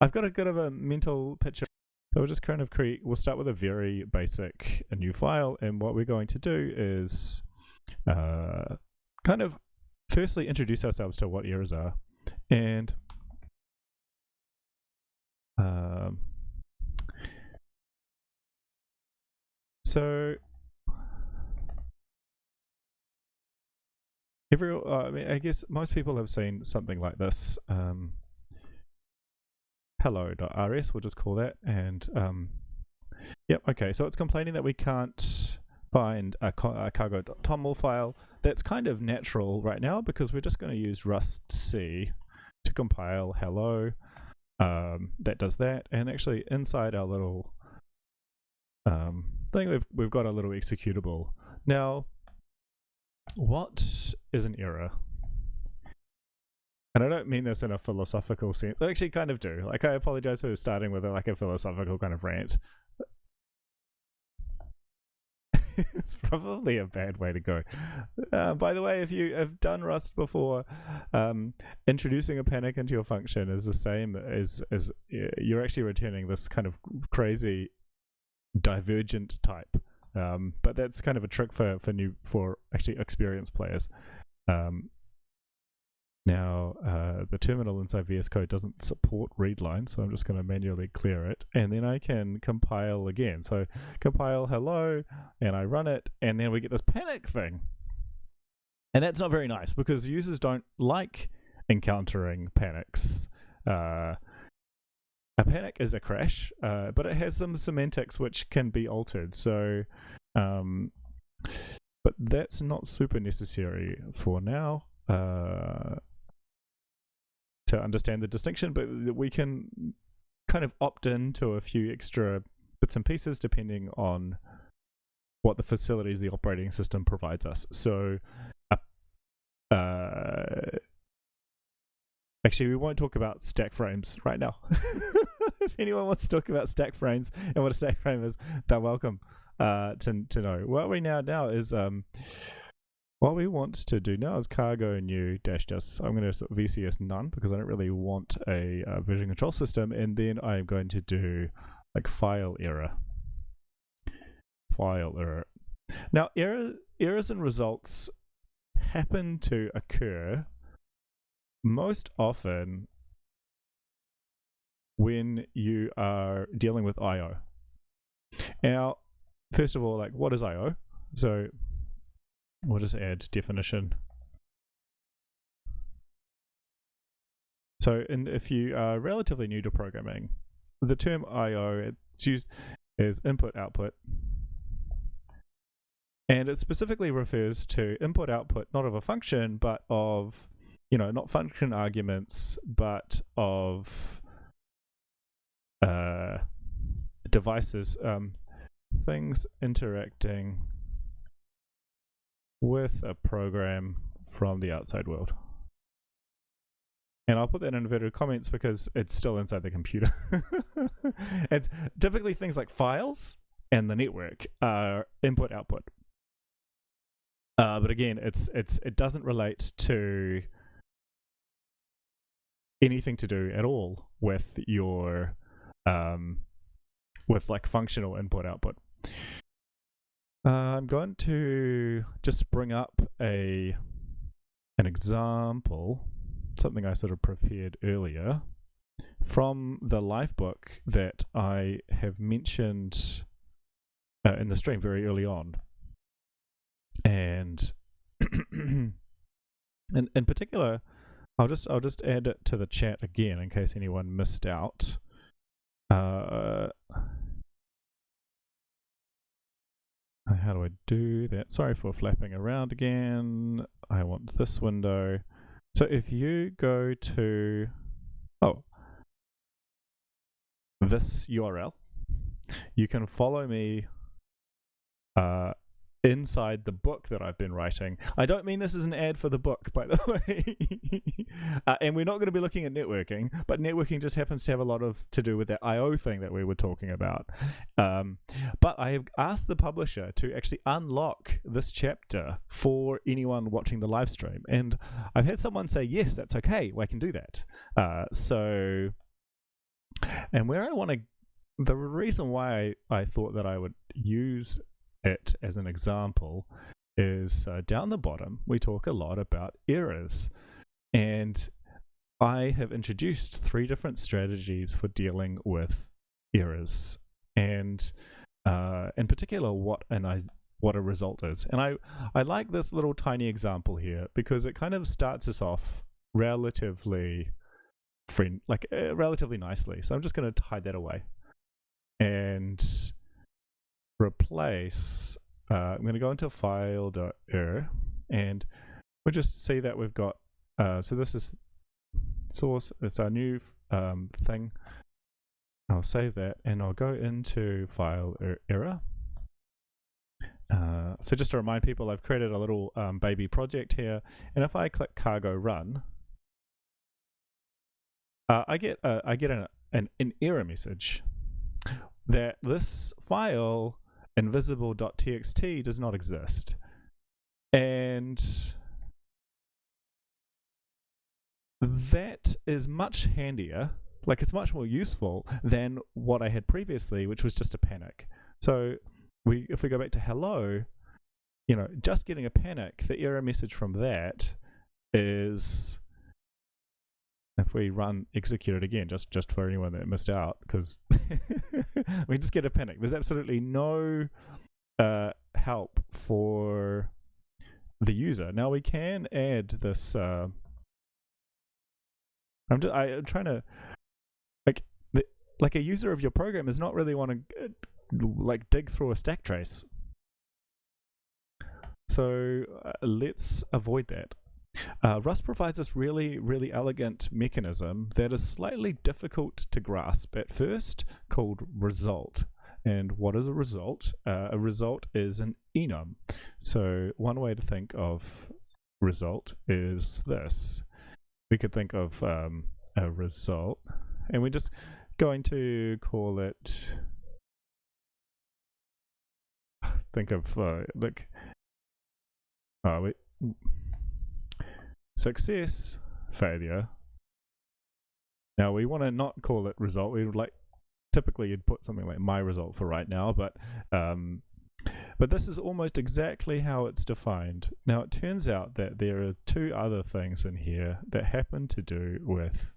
I've got a bit of a mental picture. So we'll just kind of we'll start with a very basic a new file, and what we're going to do is kind of firstly introduce ourselves to what errors are, and so I guess most people have seen something like this. Hello.rs, we'll just call that, and yep, okay, so it's complaining that we can't find a cargo.toml file. That's kind of natural right now because we're just going to use rust-c to compile hello. That does that, and actually inside our little thing we've got a little executable. Now, what is an error? And I don't mean this in a philosophical sense. I actually kind of do. Like, I apologize for starting with a philosophical kind of rant. It's probably a bad way to go. By the way, if you have done Rust before, introducing a panic into your function is the same as you're actually returning this kind of crazy divergent type. But that's kind of a trick for actually experienced players. Now, the terminal inside VS Code doesn't support readline, so I'm just going to manually clear it, and then I can compile again. So compile hello, and I run it, and then we get this panic thing. And that's not very nice, because users don't like encountering panics. A panic is a crash, but it has some semantics which can be altered. So, but that's not super necessary for now. To understand the distinction, but we can kind of opt in to a few extra bits and pieces depending on what the facilities the operating system provides us. So actually we won't talk about stack frames right now. If anyone wants to talk about stack frames and what a stack frame is, they're welcome to know. What we now is what we want to do now is cargo new dash just. I'm going to VCS none because I don't really want a version control system, and then I'm going to do like file error. Now errors and results happen to occur most often when you are dealing with I/O. Now, first of all, like, what is I/O? So we'll just add definition. So, if you are relatively new to programming, the term I/O, it's used as input output, and it specifically refers to input output not of a function, but of, not function arguments, but of devices, things interacting with a program from the outside world. And I'll put that in inverted comments because it's still inside the computer. It's typically things like files and the network are input output. But again, it doesn't relate to anything to do at all with your with like functional input output. I'm going to just bring up an example, something I sort of prepared earlier from the live book that I have mentioned in the stream very early on. And in particular, I'll just add it to the chat again in case anyone missed out. How do I do that? Sorry for flapping around again. I want this window. So if you go to this URL, you can follow me inside the book that I've been writing. I don't mean this is an ad for the book, by the way. And we're not going to be looking at networking, but networking just happens to have a lot to do with that I/O thing that we were talking about. But I have asked the publisher to actually unlock this chapter for anyone watching the live stream, and I've had someone say, yes, that's okay, I can do that. So And where I want to, the reason why I thought that I would use it as an example is down the bottom, we talk a lot about errors. And I have introduced 3 different strategies for dealing with errors, and in particular, what a result is. And I like this little tiny example here because it kind of starts us off relatively relatively nicely. So I'm just going to hide that away and replace. I'm going to go into file.er, and we'll just see that we've got. So this is source. It's our new thing. I'll save that, and I'll go into file error. So just to remind people, I've created a little baby project here, and if I click cargo run, I get an error message that this file invisible.txt does not exist, and that is much handier. Like, it's much more useful than what I had previously, which was just a panic. So if we go back to hello, just getting a panic, the error message from that is, if we execute it again, just for anyone that missed out, because we just get a panic. There's absolutely no help for the user. Now we can add this. I'm trying to, like a user of your program is not really want to dig through a stack trace. So let's avoid that. Rust provides this really, really elegant mechanism that is slightly difficult to grasp at first, called result. And what is a result? A result is an enum. So one way to think of result is this. We could think of a result, and we're just going to call it, think of success, failure. Now we want to not call it result. We would typically you'd put something like my result for right now, but this is almost exactly how it's defined. Now it turns out that there are 2 other things in here that happen to do with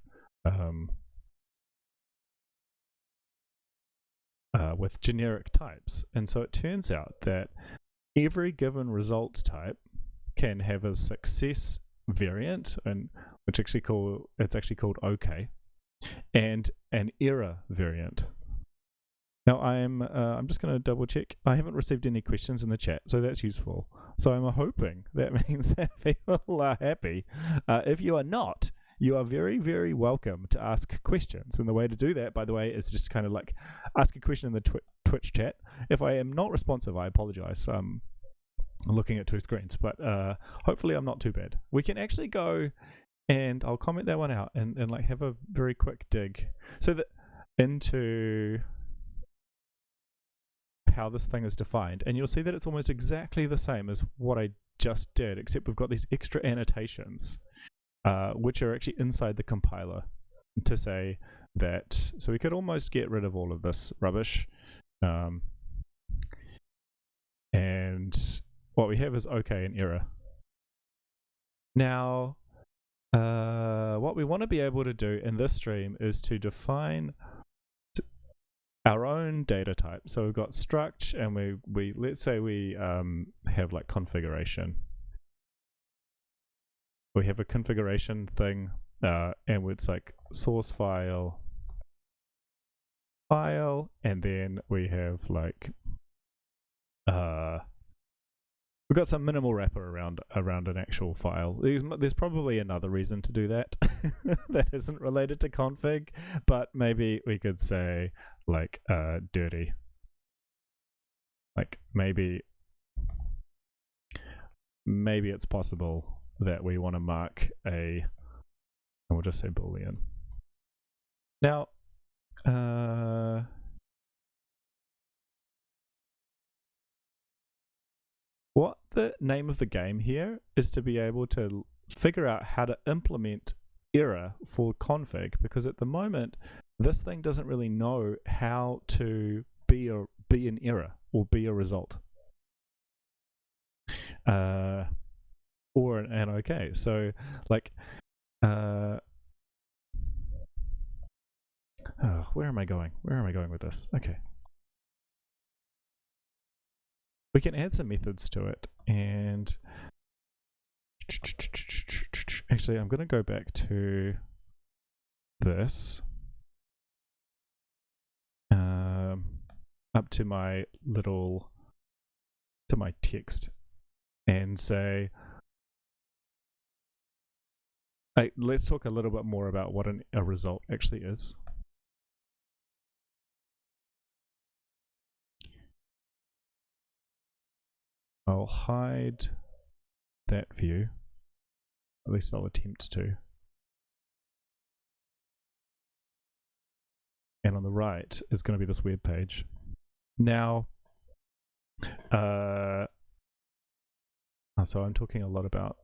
generic types. And so it turns out that every given results type can have a success variant, and it's actually called OK, and an error variant. Now I'm just going to double check. I haven't received any questions in the chat, so that's useful. So I'm hoping that means that people are happy. If you are not, you are very, very welcome to ask questions. And the way to do that, by the way, is just kind of ask a question in the Twitch chat. If I am not responsive, I apologize. I'm looking at 2 screens, but hopefully I'm not too bad. We can actually go, and I'll comment that one out and have a very quick dig into how this thing is defined, and you'll see that it's almost exactly the same as what I just did, except we've got these extra annotations, which are actually inside the compiler to say that. So we could almost get rid of all of this rubbish, and what we have is OK and error. Now, what we want to be able to do in this stream is to define our own data type. So we've got struct, and we let's say we have configuration. We have a configuration thing, and it's source file, and then we have we've got some minimal wrapper around an actual file. There's probably another reason to do that that isn't related to config, but maybe we could say dirty. Maybe it's possible that we want to mark and we'll just say Boolean. Now, what the name of the game here is to be able to figure out how to implement error for config, because at the moment this thing doesn't really know how to be an error or be a result or an okay. So like where am I going with this? Okay, we can add some methods to it, and actually I'm going to go back to this up to my text and say, let's talk a little bit more about what a result actually is. I'll hide that view, at least I'll attempt to. And on the right is going to be this web page. Now, so I'm talking a lot about.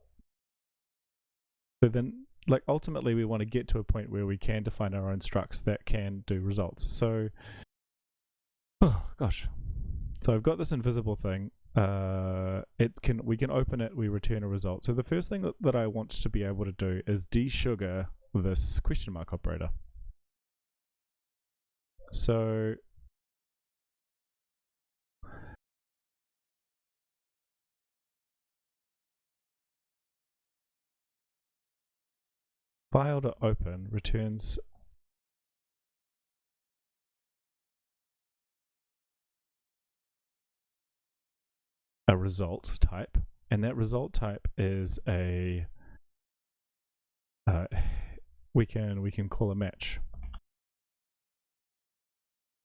So then, like, ultimately, we want to get to a point where we can define our own structs that can do results. So, oh gosh, so I've got this invisible thing. We can open it. We return a result. So the first thing that I want to be able to do is desugar this question mark operator. So file to open returns a result type, and that result type is a we can call a match.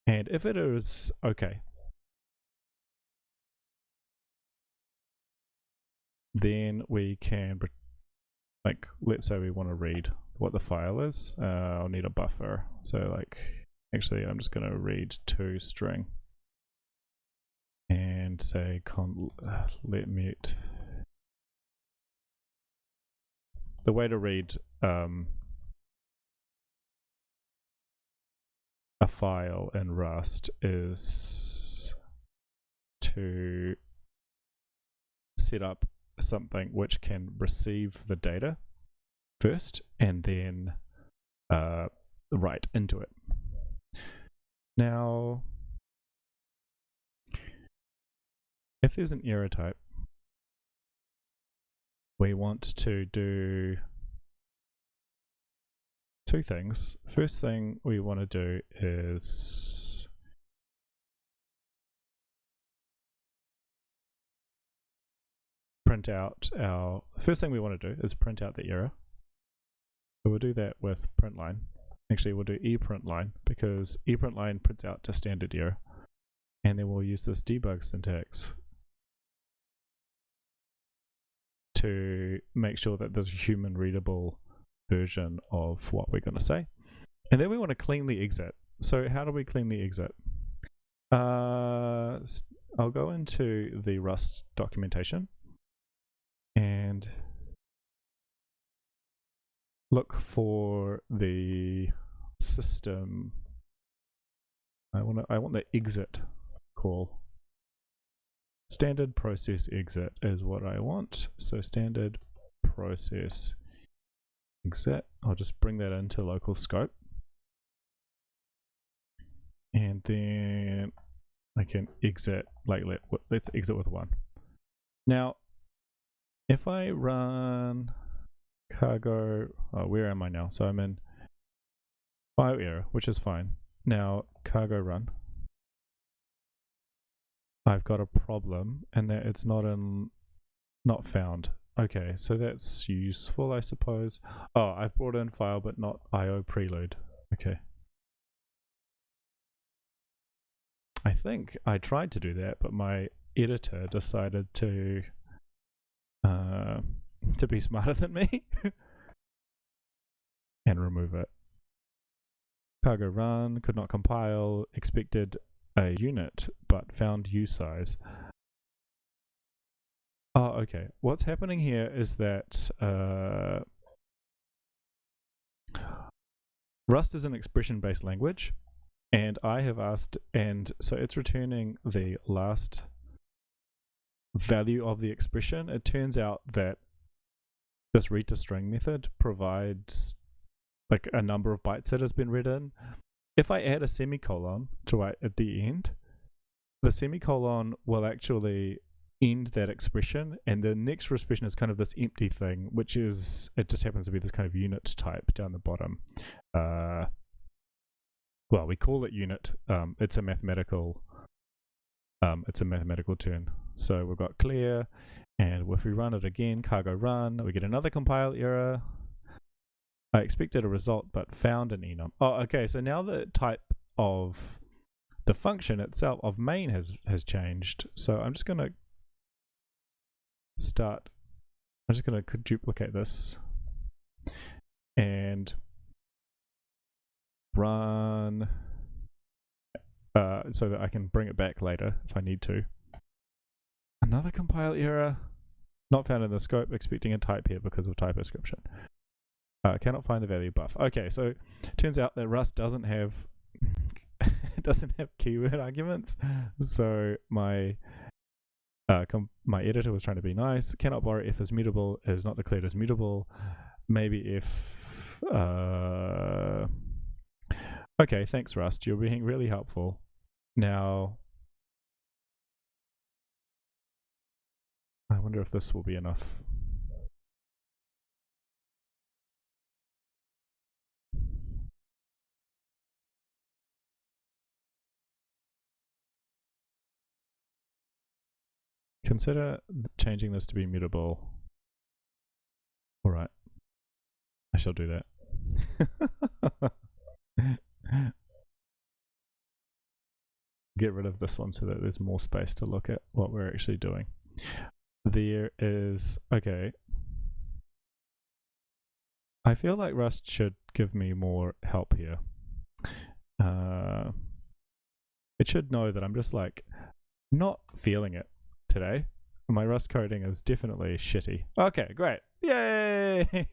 And if it is okay, then we can, like, let's say we want to read what the file is. I'll need a buffer. So like, actually I'm just going to read to string and say let mute. The way to read a file in Rust is to set up something which can receive the data first and then write into it. Now, if there's an error type, we want to do two things. First thing we want to do is print out first thing we want to do is print out the error. So we'll do that with print line. Actually, we'll do ePrintLine, because ePrintLine prints out to standard error. And then we'll use this debug syntax to make sure that there's a human readable version of what we're going to say. And then we want to cleanly exit. So how do we cleanly exit? I'll go into the Rust documentation and look for the system. I want the exit call. Standard process exit is what I want. So standard process exit. I'll just bring that into local scope. And then I can exit, like let's exit with 1. Now, if I run cargo, where am I now? So I'm in file error, which is fine. Now cargo run. I've got a problem, and that it's not found. Okay, so that's useful, I suppose. Oh, I've brought in file but not IO prelude. Okay. I think I tried to do that, but my editor decided to be smarter than me and remove it. Cargo run, could not compile, expected a unit but found usize. Oh, okay. What's happening here is that Rust is an expression-based language, and I have asked, and so it's returning the last value of the expression. It turns out that this read to string method provides like a number of bytes that has been read in. If I add a semicolon to right at the end, the semicolon will actually end that expression, and the next expression is kind of this empty thing, which is, it just happens to be this kind of unit type down the bottom. Well, we call it unit. It's a mathematical term. So we've got clear, and if we run it again, cargo run, we get another compile error. I expected a result but found an enum. Oh, okay, so now the type of the function itself of main has changed. So I'm just going to duplicate this and run so that I can bring it back later if I need to. Another compile error, not found in the scope, expecting a type here because of type description. Cannot find the value buff. Okay, so turns out that Rust doesn't have keyword arguments. So my editor was trying to be nice. Cannot borrow if is mutable, is not declared as mutable. Maybe if okay, thanks Rust, you're being really helpful. Now I wonder if this will be enough. Consider changing this to be mutable. All right, I shall do that. Get rid of this one so that there's more space to look at what we're actually doing. There is, okay. I feel like Rust should give me more help here. It should know that I'm just like not feeling it today. My Rust coding is definitely shitty. Okay, great. Yay!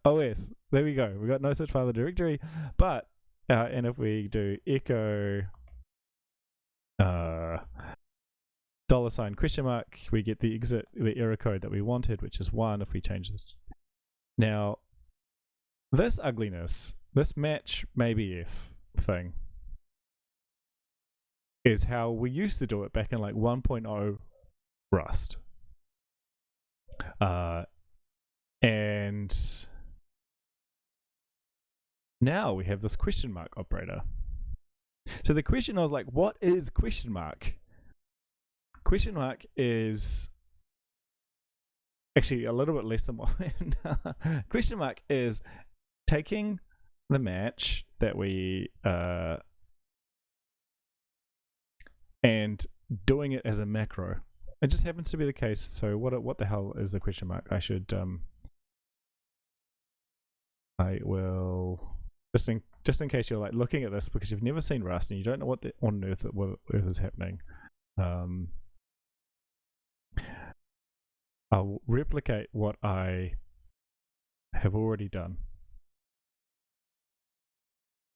OS. There we go. We got no such file or directory. But, and if we do echo $? We get the error code that we wanted, which is 1 if we change this. Now, this ugliness, this match maybe if thing, is how we used to do it back in like 1.0 Rust. And now we have this question mark operator. So the question, I was like, what is question mark? Question mark is actually a little bit less than what question mark is taking the match that we and doing it as a macro. It just happens to be the case. So what the hell is the question mark? I should I will just in case you're like looking at this because you've never seen Rust and you don't know what on earth is happening. I'll replicate what I have already done.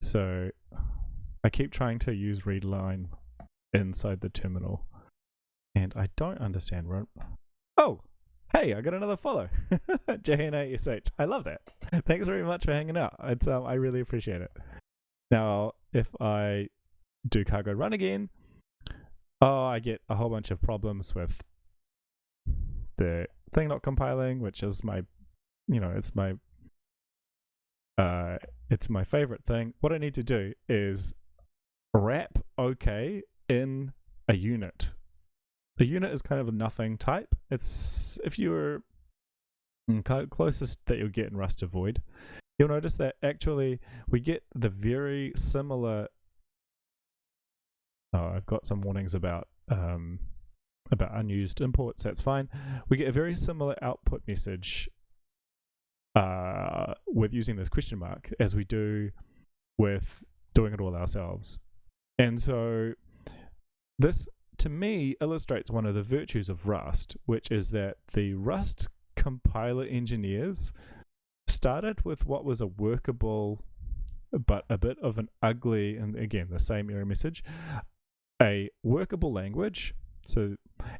So I keep trying to use readline inside the terminal, and I don't understand. Oh, hey, I got another follow. JNASH. I love that. Thanks very much for hanging out. It's I really appreciate it. Now, if I do cargo run again, I get a whole bunch of problems with the thing not compiling, which is my, it's my favorite thing. What I need to do is wrap OK in a unit. The unit is kind of a nothing type. It's, if you're kind of closest that you'll get in Rust to void, you'll notice that actually we get the very similar. Oh, I've got some warnings about unused imports. That's fine. We get a very similar output message with using this question mark as we do with doing it all ourselves. And so this, to me, illustrates one of the virtues of Rust, which is that the Rust compiler engineers started with what was a workable but a bit of an ugly, and again the same error message, a workable language. So,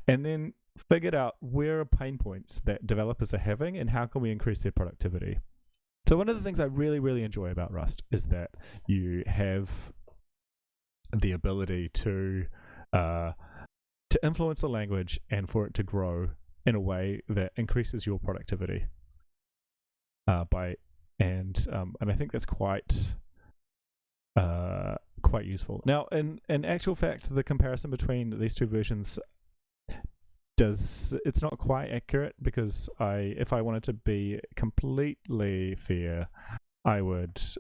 and then figured out where are pain points that developers are having and how can we increase their productivity. So one of the things I really, really enjoy about Rust is that you have the ability to influence the language and for it to grow in a way that increases your productivity. And I think that's quite useful. Now, in actual fact, the comparison between these two versions it's not quite accurate, because if I wanted to be completely fair, I wouldn't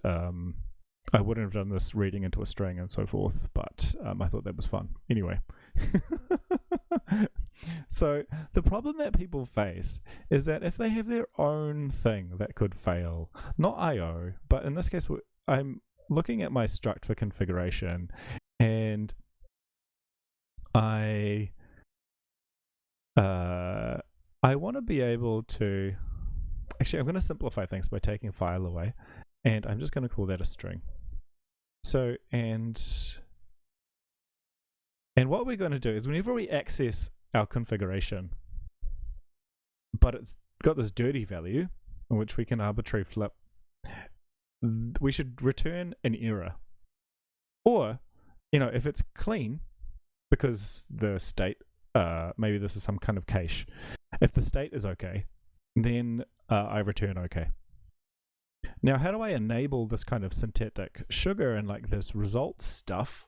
have done this reading into a string and so forth, but I thought that was fun. Anyway. So the problem that people face is that if they have their own thing that could fail, not I/O, but in this case, I'm looking at my struct for configuration, and I want to be able to... Actually, I'm going to simplify things by taking file away, and I'm just going to call that a string. So, and what we're going to do is whenever we access our configuration, but it's got this dirty value, in which we can arbitrarily flip, we should return an error. Or, if it's clean, because the state, maybe this is some kind of cache. If the state is okay, then I return okay. Now, how do I enable this kind of syntactic sugar and like this results stuff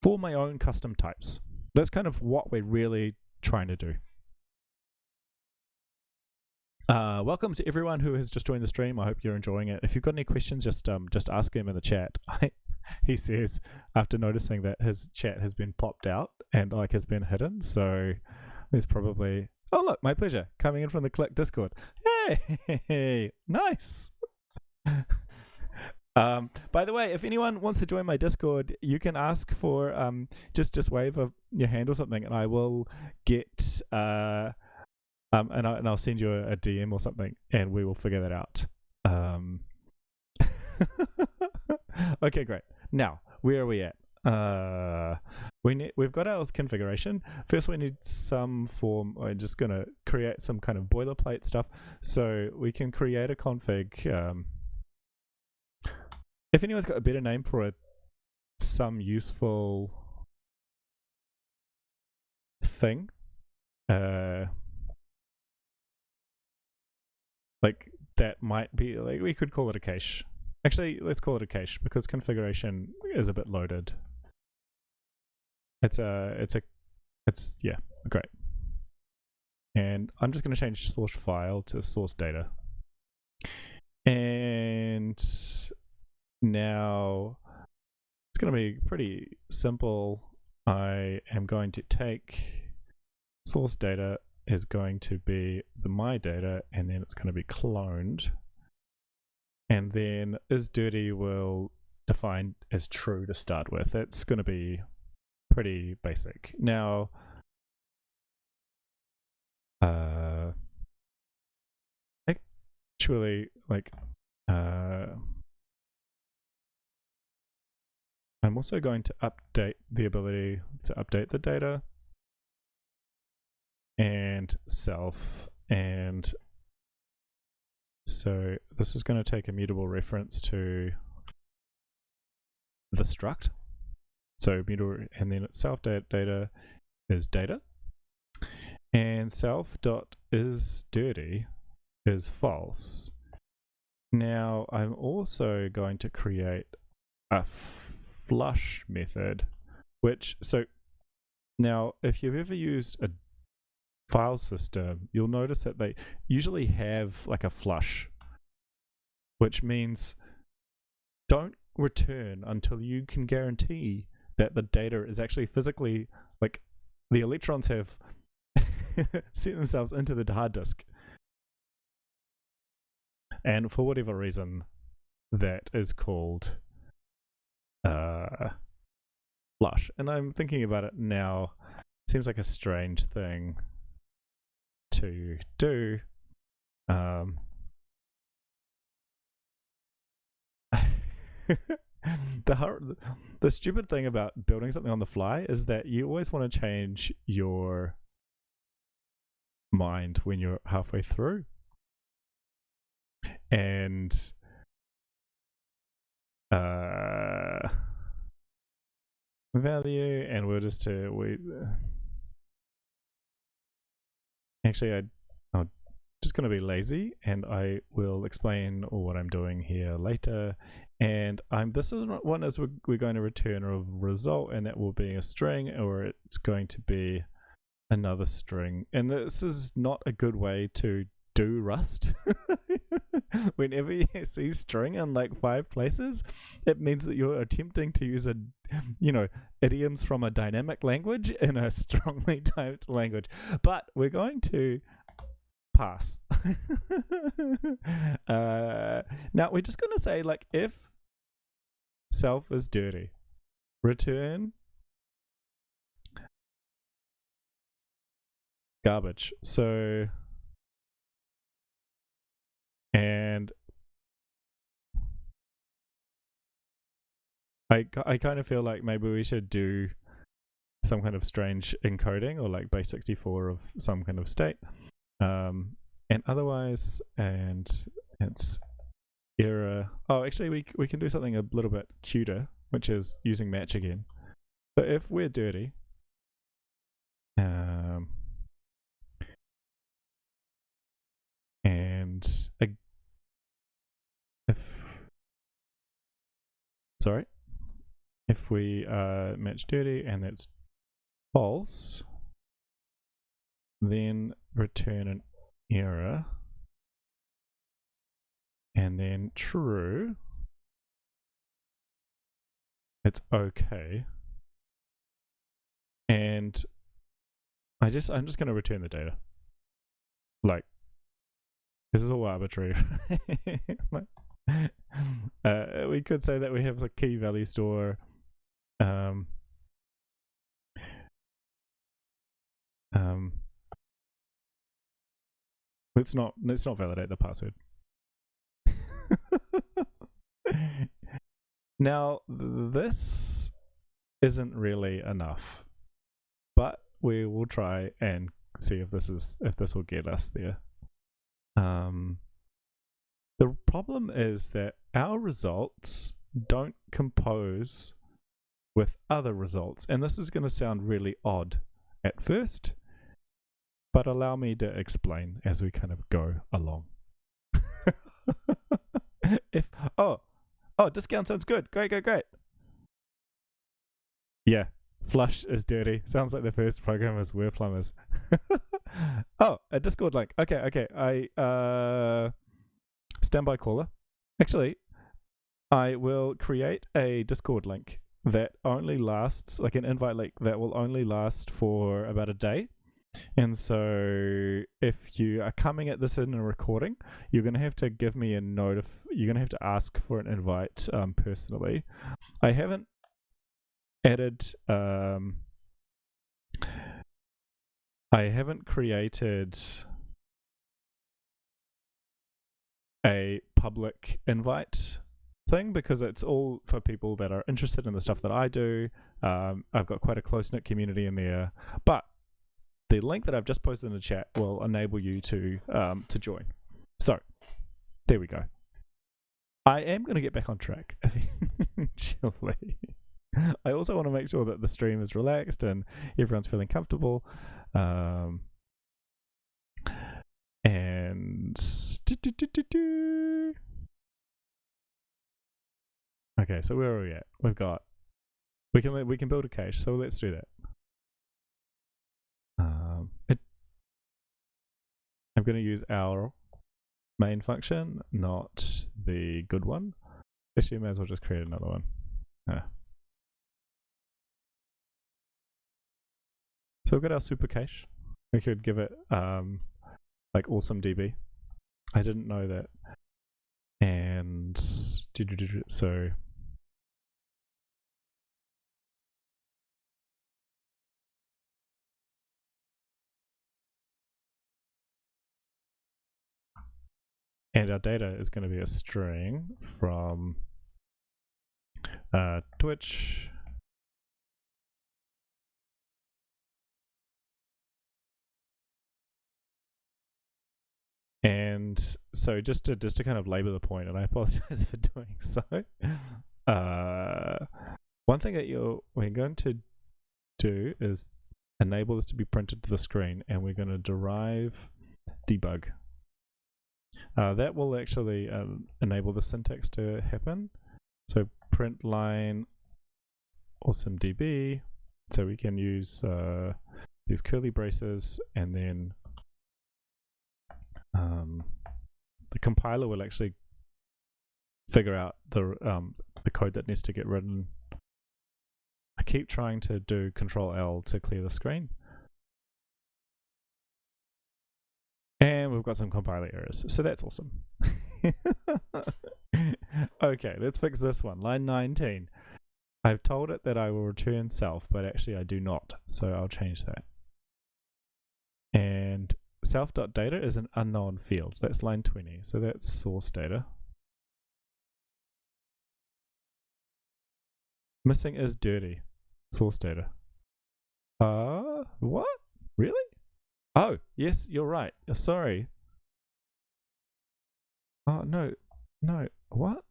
for my own custom types? That's kind of what we're really trying to do. Welcome to everyone who has just joined the stream. I hope you're enjoying it. If you've got any questions, just ask them in the chat. He says, after noticing that his chat has been popped out and like has been hidden, so there's probably... Oh look, my pleasure, coming in from the Click Discord. Hey, nice. By the way, if anyone wants to join my Discord, you can ask for just wave your hand or something, and I will get and I'll send you a DM or something, and we will figure that out. Okay, great. Now, where are we at? We've got our configuration. First, we need some form. I'm just gonna create some kind of boilerplate stuff, so we can create a config. If anyone's got a better name for some useful thing, like that might be like, we could call it a cache. Actually, let's call it a cache, because configuration is a bit loaded. It's yeah, great. And I'm just going to change source file to source data. And now it's going to be pretty simple. I am going to take source data is going to be the my data, and then it's going to be cloned. And then is dirty will define as true to start with. It's going to be pretty basic. Now, actually, like, I'm also going to update the ability to update the data and self, and so this is going to take a mutable reference to the struct. So mutable, and then its self data is data, and self dot is dirty is false. Now I'm also going to create a flush method, which, so now if you've ever used a file system, you'll notice that they usually have like a flush, which means don't return until you can guarantee that the data is actually physically, like, the electrons have sent themselves into the hard disk. And for whatever reason, that is called flush. And I'm thinking about it now. It seems like a strange thing to do. the stupid thing about building something on the fly is that you always want to change your mind when you're halfway through. And value, and we'll just actually I'm just going to be lazy, and I will explain what I'm doing here later. And this one is we're going to return a result, and that will be a string, or it's going to be another string. And this is not a good way to do Rust. Whenever you see string in like 5 places, it means that you're attempting to use idioms from a dynamic language in a strongly typed language. But we're going to pass. Now we're just going to say, like, if self is dirty, return garbage. So, and I kind of feel like maybe we should do some kind of strange encoding, or like base 64 of some kind of state. And otherwise, and it's error. Oh, actually, we can do something a little bit cuter, which is using match again. So if we're dirty, and if we match dirty and it's false, then return an error, and then true, it's okay. And I'm just going to return the data. Like, this is all arbitrary. We could say that we have a key value store. Let's not validate the password. Now, this isn't really enough, but we will try and see if this will get us there. The problem is that our results don't compose with other results, and this is going to sound really odd at first, but allow me to explain as we kind of go along. Discount sounds good. Great. Yeah, flush is dirty. Sounds like the first programmers were plumbers. A Discord link. Okay. Standby caller. Actually, I will create a Discord link that only lasts, like an invite link that will only last for about a day. And so if you are coming at this in a recording, you're going to have to give me a note. You're going to have to ask for an invite personally. I haven't added I haven't created a public invite thing because it's all for people that are interested in the stuff that I do. I've got quite a close-knit community in there, but the link that I've just posted in the chat will enable you to join. So there we go. I am going to get back on track eventually. I also want to make sure that the stream is relaxed and everyone's feeling comfortable. And okay, so where are we at? We can build a cache, so let's do that. I'm going to use our main function, not the good one. Actually, I may as well just create another one. So we've got our super cache. We could give it like awesome DB. I didn't know that. And so and our data is going to be a string from Twitch. And so just to kind of labor the point, and I apologize for doing so. One thing that we're going to do is enable this to be printed to the screen, and we're going to derive debug. That will actually enable the syntax to happen. So print line awesomedb, so we can use these curly braces, and then the compiler will actually figure out the code that needs to get written. I keep trying to do Control-L to clear the screen. And we've got some compiler errors, so that's awesome. Okay, let's fix this one. Line 19. I've told it that I will return self, but actually I do not, so I'll change that. And self.data is an unknown field. That's line 20, so that's source data. Missing is dirty. Source data. What? Really? Oh, yes, you're right. Sorry. Oh, no. What?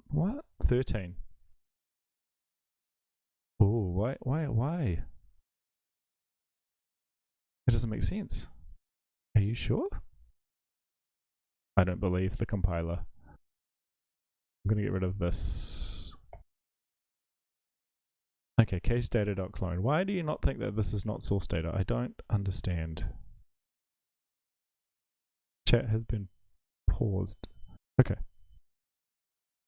13. Oh, why? It doesn't make sense. Are you sure? I don't believe the compiler. I'm going to get rid of this. Okay, case data.clone. Why do you not think that this is not source data? I don't understand. Chat has been paused. Okay.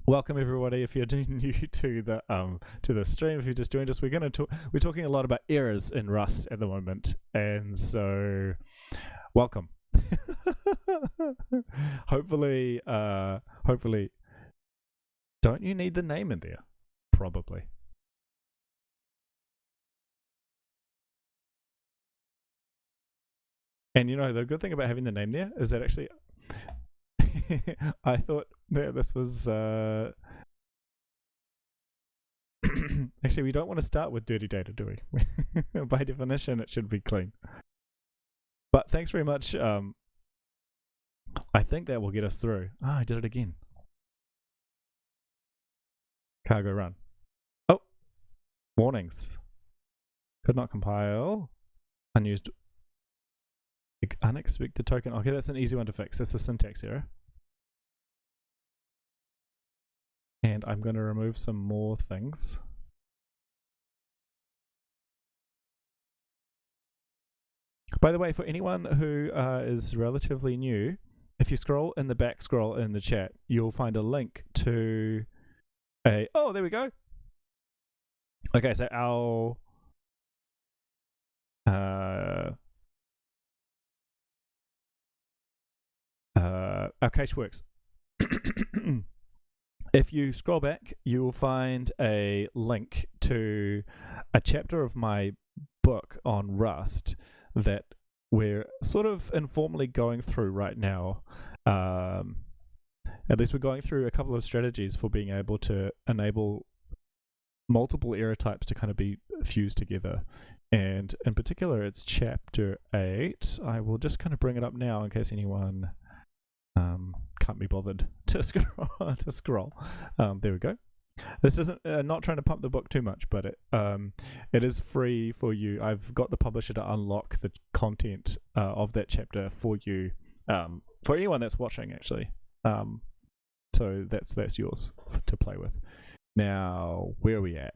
Welcome everybody. If you're new to the stream, if you're just joined us, we're talking a lot about errors in Rust at the moment, and so welcome. hopefully, don't you need the name in there? Probably. And you know, the good thing about having the name there is that actually I thought that this was actually, we don't want to start with dirty data, do we? By definition, it should be clean. But thanks very much. I think that will get us through. I did it again. Cargo run. Oh, warnings. Could not compile. Unused. Unexpected token. Okay, that's an easy one to fix. That's a syntax error. And I'm going to remove some more things. By the way, for anyone who is relatively new, if you scroll in the chat, you'll find a link to oh, there we go. Okay, so our cache works. If you scroll back, you will find a link to a chapter of my book on Rust that we're sort of informally going through right now. At least we're going through a couple of strategies for being able to enable multiple error types to kind of be fused together. And in particular, it's chapter 8. I will just kind of bring it up now in case anyone can't be bothered to scroll. There we go. This isn't not trying to pump the book too much, but it is free for you. I've got the publisher to unlock the content of that chapter for you, for anyone that's watching actually. So that's yours to play with. Now, where are we at?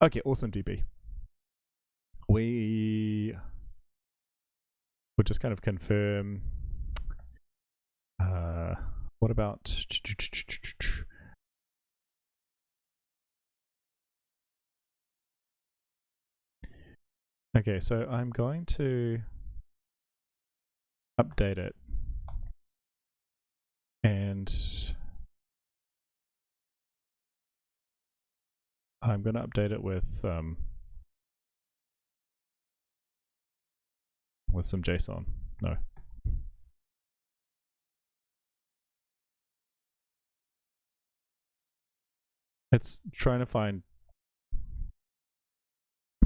Okay, awesomedb. We will just kind of confirm. What about? Okay, so I'm going to update it, and I'm going to update it with some JSON. No. It's trying to find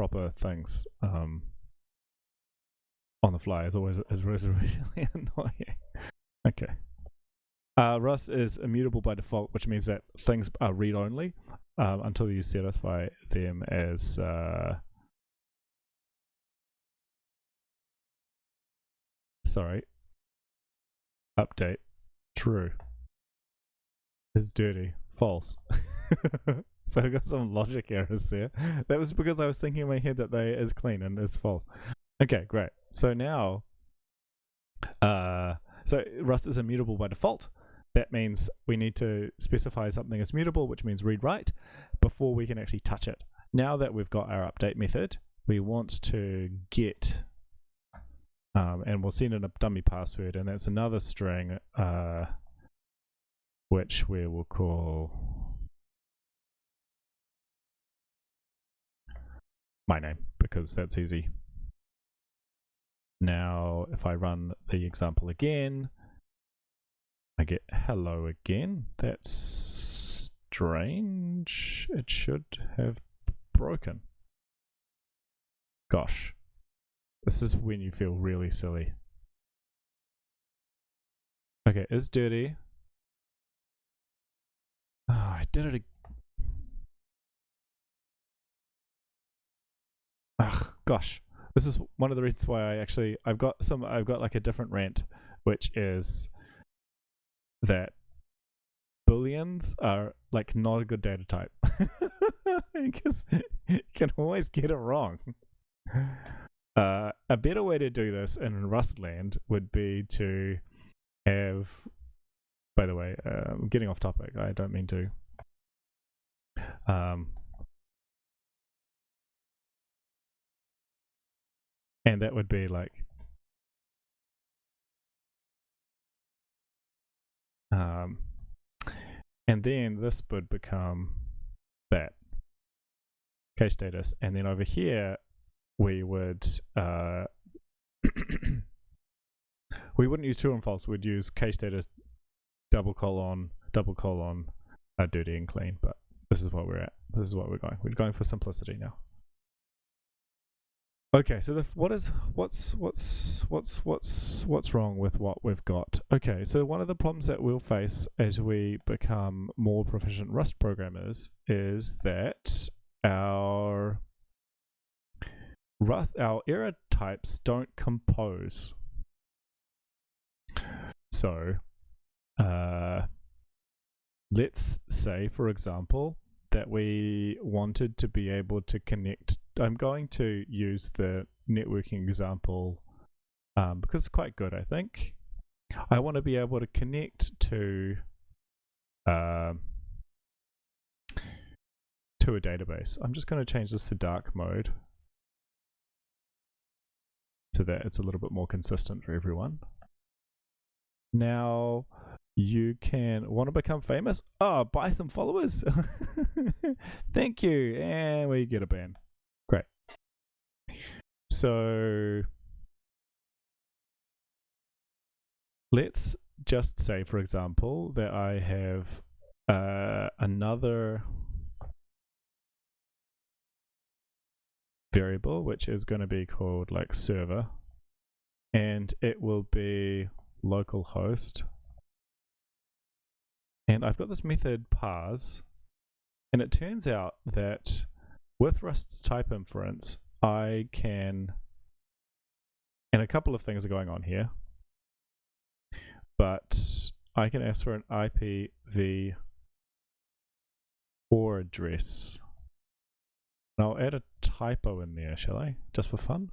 proper things on the fly is always really annoying. Okay. Rust is immutable by default, which means that things are read-only until you satisfy them as update true is dirty false. So I got some logic errors there. That was because I was thinking in my head that they is clean and is false. Okay, great. So now so Rust is immutable by default. That means we need to specify something as mutable, which means read write, before we can actually touch it. Now that we've got our update method, we want to get and we'll send in a dummy password, and that's another string which we will call my name, because that's easy. Now if I run the example again, I get hello again. That's strange. It should have broken. Gosh. This is when you feel really silly. Okay, is dirty. Oh, I did it again. Ugh, gosh. This is one of the reasons why I've got like a different rant, which is that booleans are like not a good data type. Because you can always get it wrong. A better way to do this in Rustland would be to have, by the way, I'm getting off topic, I don't mean to. And that would be like and then this would become that case status, and then over here we would we wouldn't use true and false, we'd use case status double colon dirty and clean, but this is what we're at. This is what we're going for simplicity now. Okay, so what's wrong with what we've got? Okay, so one of the problems that we'll face as we become more proficient Rust programmers is that our error types don't compose. So let's say, for example, that we wanted to be able to connect. I'm going to use the networking example because it's quite good, I think. I want to be able to connect to a database. I'm just going to change this to dark mode so that it's a little bit more consistent for everyone. Now you can want to become famous. Oh, buy some followers. Thank you. And we get a ban. Great. So let's just say, for example, that I have another variable which is going to be called like server, and it will be localhost. And I've got this method parse, and it turns out that with Rust's type inference, I can, and a couple of things are going on here, but I can ask for an IPv4 address. And I'll add a typo in there, shall I? Just for fun?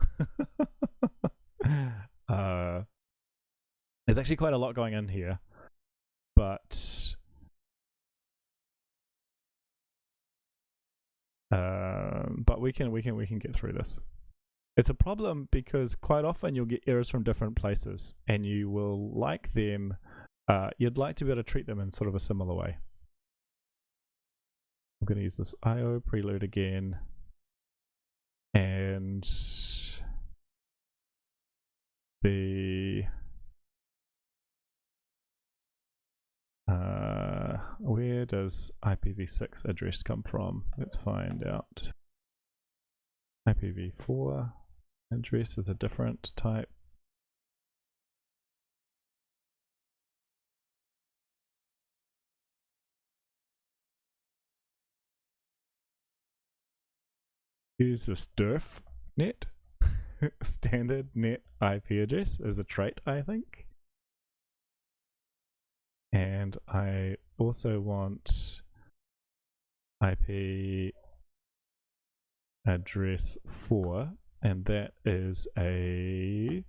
There's actually quite a lot going in here, but we can get through this. It's a problem because quite often you'll get errors from different places, and you will like them. You'd like to be able to treat them in sort of a similar way. I'm going to use this IO preload again, and the where does IPv6 address come from? Let's find out. IPv4 address is a different type. Use the STRF net standard net IP address as a trait, I think. And I also want IP address 4, and that is a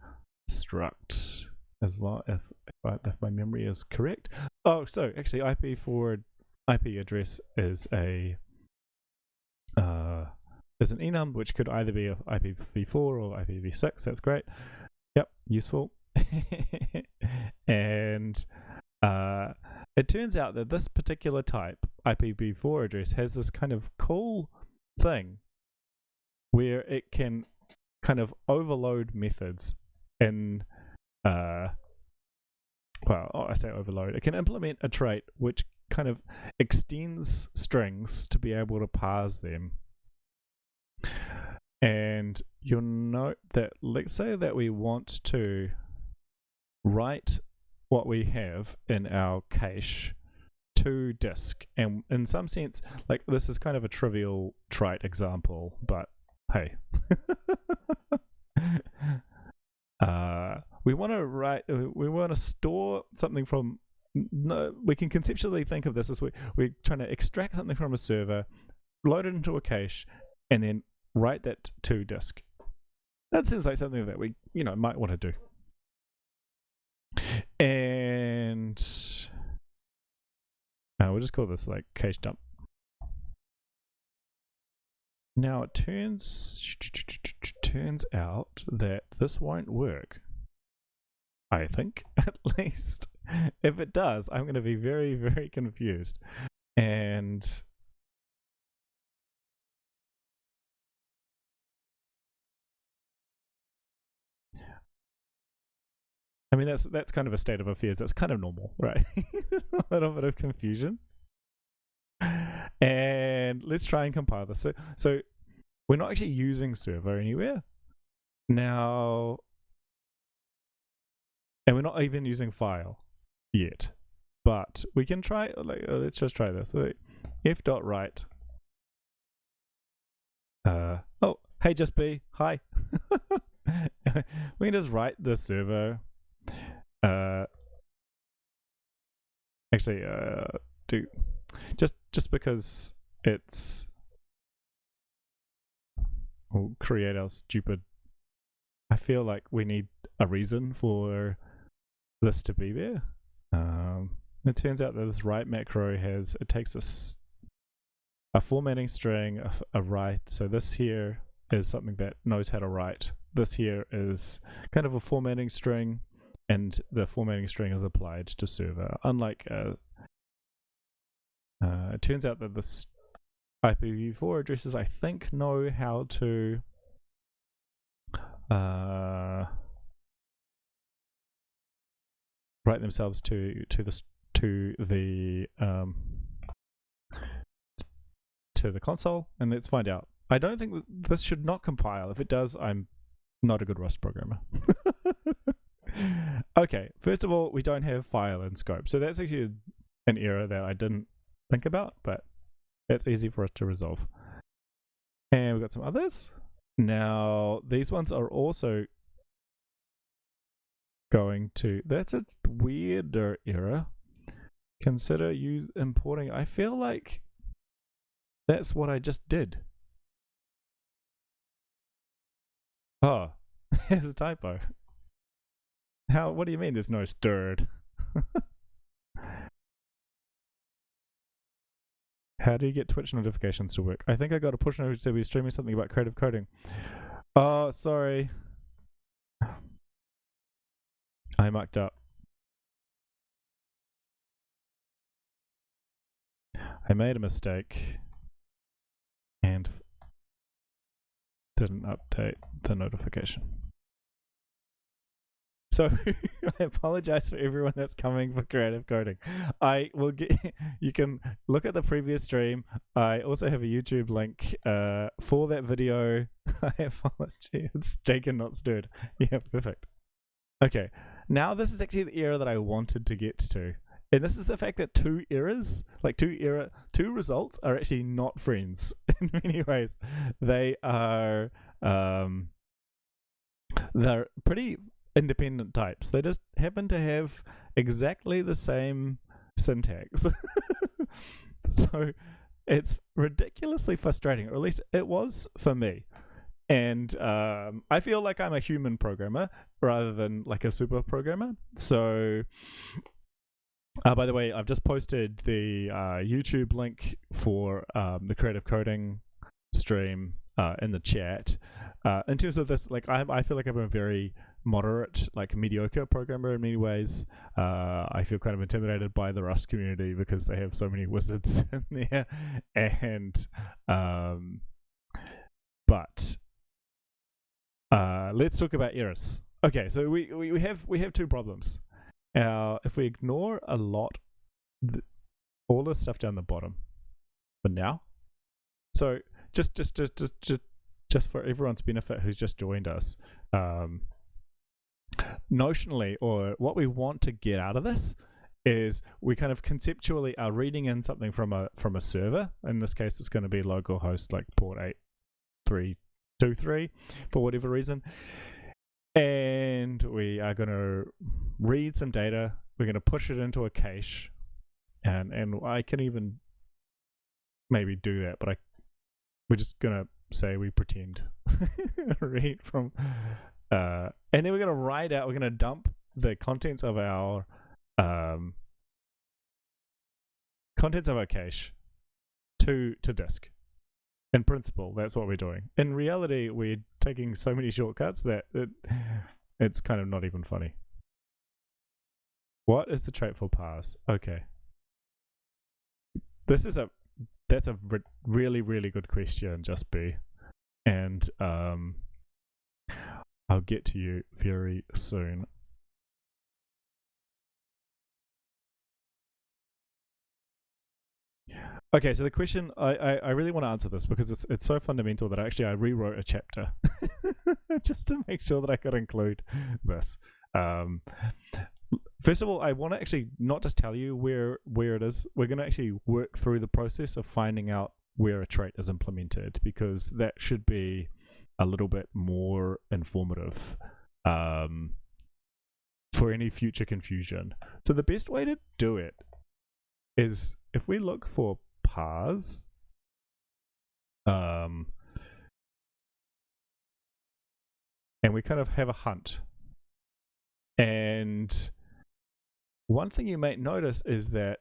struct, as long if my memory is correct. Oh, so actually IP4 IP address is an enum, which could either be a IPv4 or IPv6. That's great. Yep, useful. And it turns out that this particular type, IPv4 address, has this kind of cool thing where it can kind of overload methods in, I say overload. It can implement a trait which kind of extends strings to be able to parse them. And you'll note that, let's say that we want to write what we have in our cache to disk, and in some sense, like, this is kind of a trivial trait example, but hey. We want to store something from, no, we can conceptually think of this as we're trying to extract something from a server, load it into a cache, and then write that to disk. That seems like something that we might want to do. And we'll just call this like cache dump. Now it turns out that this won't work. I think, at least. If it does, I'm going to be very, very confused. And I mean, that's kind of a state of affairs. That's kind of normal, right? A little bit of confusion. And let's try and compile this. So we're not actually using server anywhere now, and we're not even using file yet. But we can try. Let's just try this. So f.write. Oh, hey, just be hi. We can just write the server. Actually, do just because we'll create our stupid. I feel like we need a reason for this to be there. It turns out that this write macro takes a formatting string, a write. So this here is something that knows how to write. This here is kind of a formatting string, and the formatting string is applied to server. Unlike it turns out that this IPv4 addresses, I think, know how to write themselves to the console, and let's find out. I don't think that this should not compile. If it does, I'm not a good Rust programmer. Okay, first of all, we don't have file in scope, so that's actually an error that I didn't think about, but that's easy for us to resolve. And we've got some others. Now, these ones are also going to, that's a weirder error. Consider importing. I feel like that's what I just did. Oh, there's a typo. What do you mean there's no stirred? How do you get Twitch notifications to work? I think I got a push notice to be streaming something about creative coding. Oh, sorry. I mucked up. I made a mistake and didn't update the notification. So I apologize for everyone that's coming for creative coding. I will get. You can look at the previous stream. I also have a YouTube link for that video. I apologize. It's shaken, not stirred. Yeah, perfect. Okay, now this is actually the error that I wanted to get to. And this is the fact that two results are actually not friends in many ways. They are they're pretty independent types. They just happen to have exactly the same syntax. So it's ridiculously frustrating, or at least it was for me. And I feel like I'm a human programmer rather than like a super programmer. So by the way, I've just posted the YouTube link for the creative coding stream in the chat. In terms of this, like I feel like I'm a very moderate, like mediocre programmer in many ways. I feel kind of intimidated by the Rust community because they have so many wizards in there. And but let's talk about errors. Okay, so we have two problems. If we ignore a lot, all the stuff down the bottom for now. So just for everyone's benefit who's just joined us, notionally, or what we want to get out of this is we kind of conceptually are reading in something from a server. In this case, it's going to be localhost like port 8323 for whatever reason. And we are going to read some data. We're going to push it into a cache, and I can even maybe do that, but we're just going to say we pretend read from, and then we're going to write out. We're going to dump the contents of our cache to disk. In principle, that's what we're doing. In reality, we're taking so many shortcuts that it's kind of not even funny. What is the trait for parse? Okay. That's a really, really good question, Just B. And I'll get to you very soon. Okay, so the question, I really want to answer this because it's so fundamental that I rewrote a chapter just to make sure that I could include this. First of all, I want to actually not just tell you where it is. We're going to actually work through the process of finding out where a trait is implemented, because that should be a little bit more informative for any future confusion. So the best way to do it is if we look for parse, and we kind of have a hunt. And one thing you might notice is that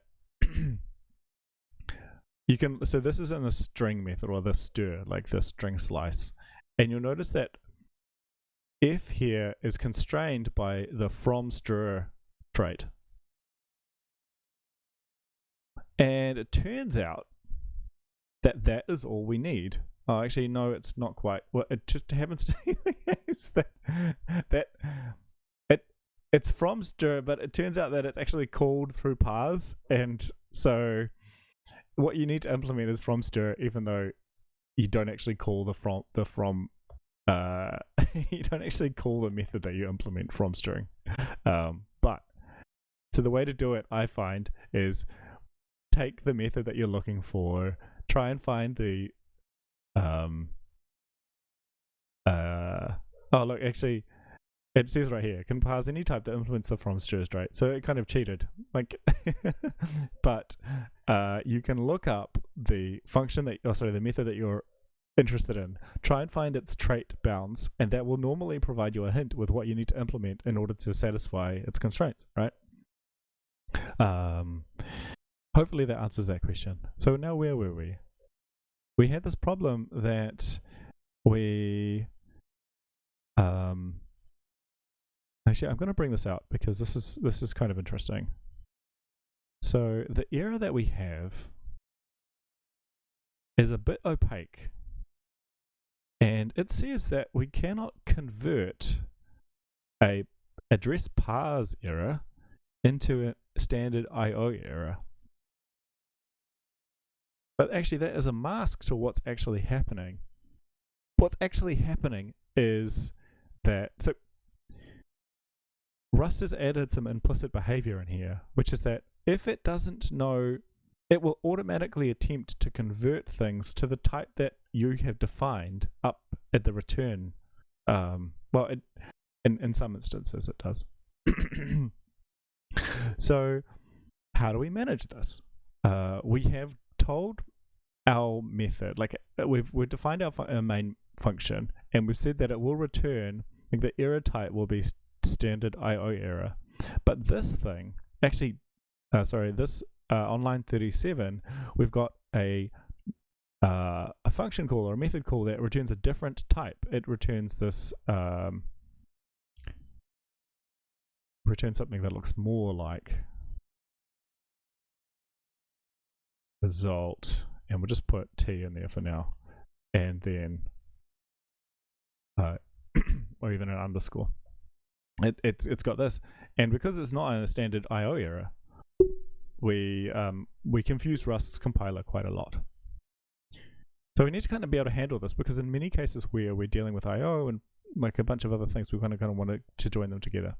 you can, so this is in the string method, or the stir, like the string slice. And you'll notice that if here is constrained by the from stir trait. And it turns out that that is all we need. Oh, actually, no, it's not quite. Well, it just happens to be the case that it's from stir, but it turns out that it's actually called through parse, and so what you need to implement is from stir, even though you don't actually call the from you don't actually call the method that you implement from stirring. But so the way to do it, I find, is take the method that you're looking for, try and find the oh look, actually it says right here, can parse any type that implements the from stir trait. So it kind of cheated, like but you can look up the function that, the method that you're interested in, try and find its trait bounds, and that will normally provide you a hint with what you need to implement in order to satisfy its constraints, right? Hopefully that answers that question. So now where were we? We had this problem that we actually, I'm going to bring this out because this is kind of interesting. So the error that we have is a bit opaque, and it says that we cannot convert a address parse error into a standard IO error. But actually, that is a mask to what's actually happening. What's actually happening is that, so Rust has added some implicit behavior in here, which is that if it doesn't know, it will automatically attempt to convert things to the type that you have defined up at the return. In some instances it does. So how do we manage this? We have told our method, like we've defined our main function, and we've said that it will return, like the error type will be standard IO error. But this thing, actually, this on line 37, we've got a function call or a method call that returns a different type. It returns this returns something that looks more like result, and we'll just put T in there for now, and then or even an underscore. It's got this, and because it's not a standard IO error, we confuse Rust's compiler quite a lot. So we need to kind of be able to handle this, because in many cases where we're dealing with IO and like a bunch of other things, we kind of want to join them together.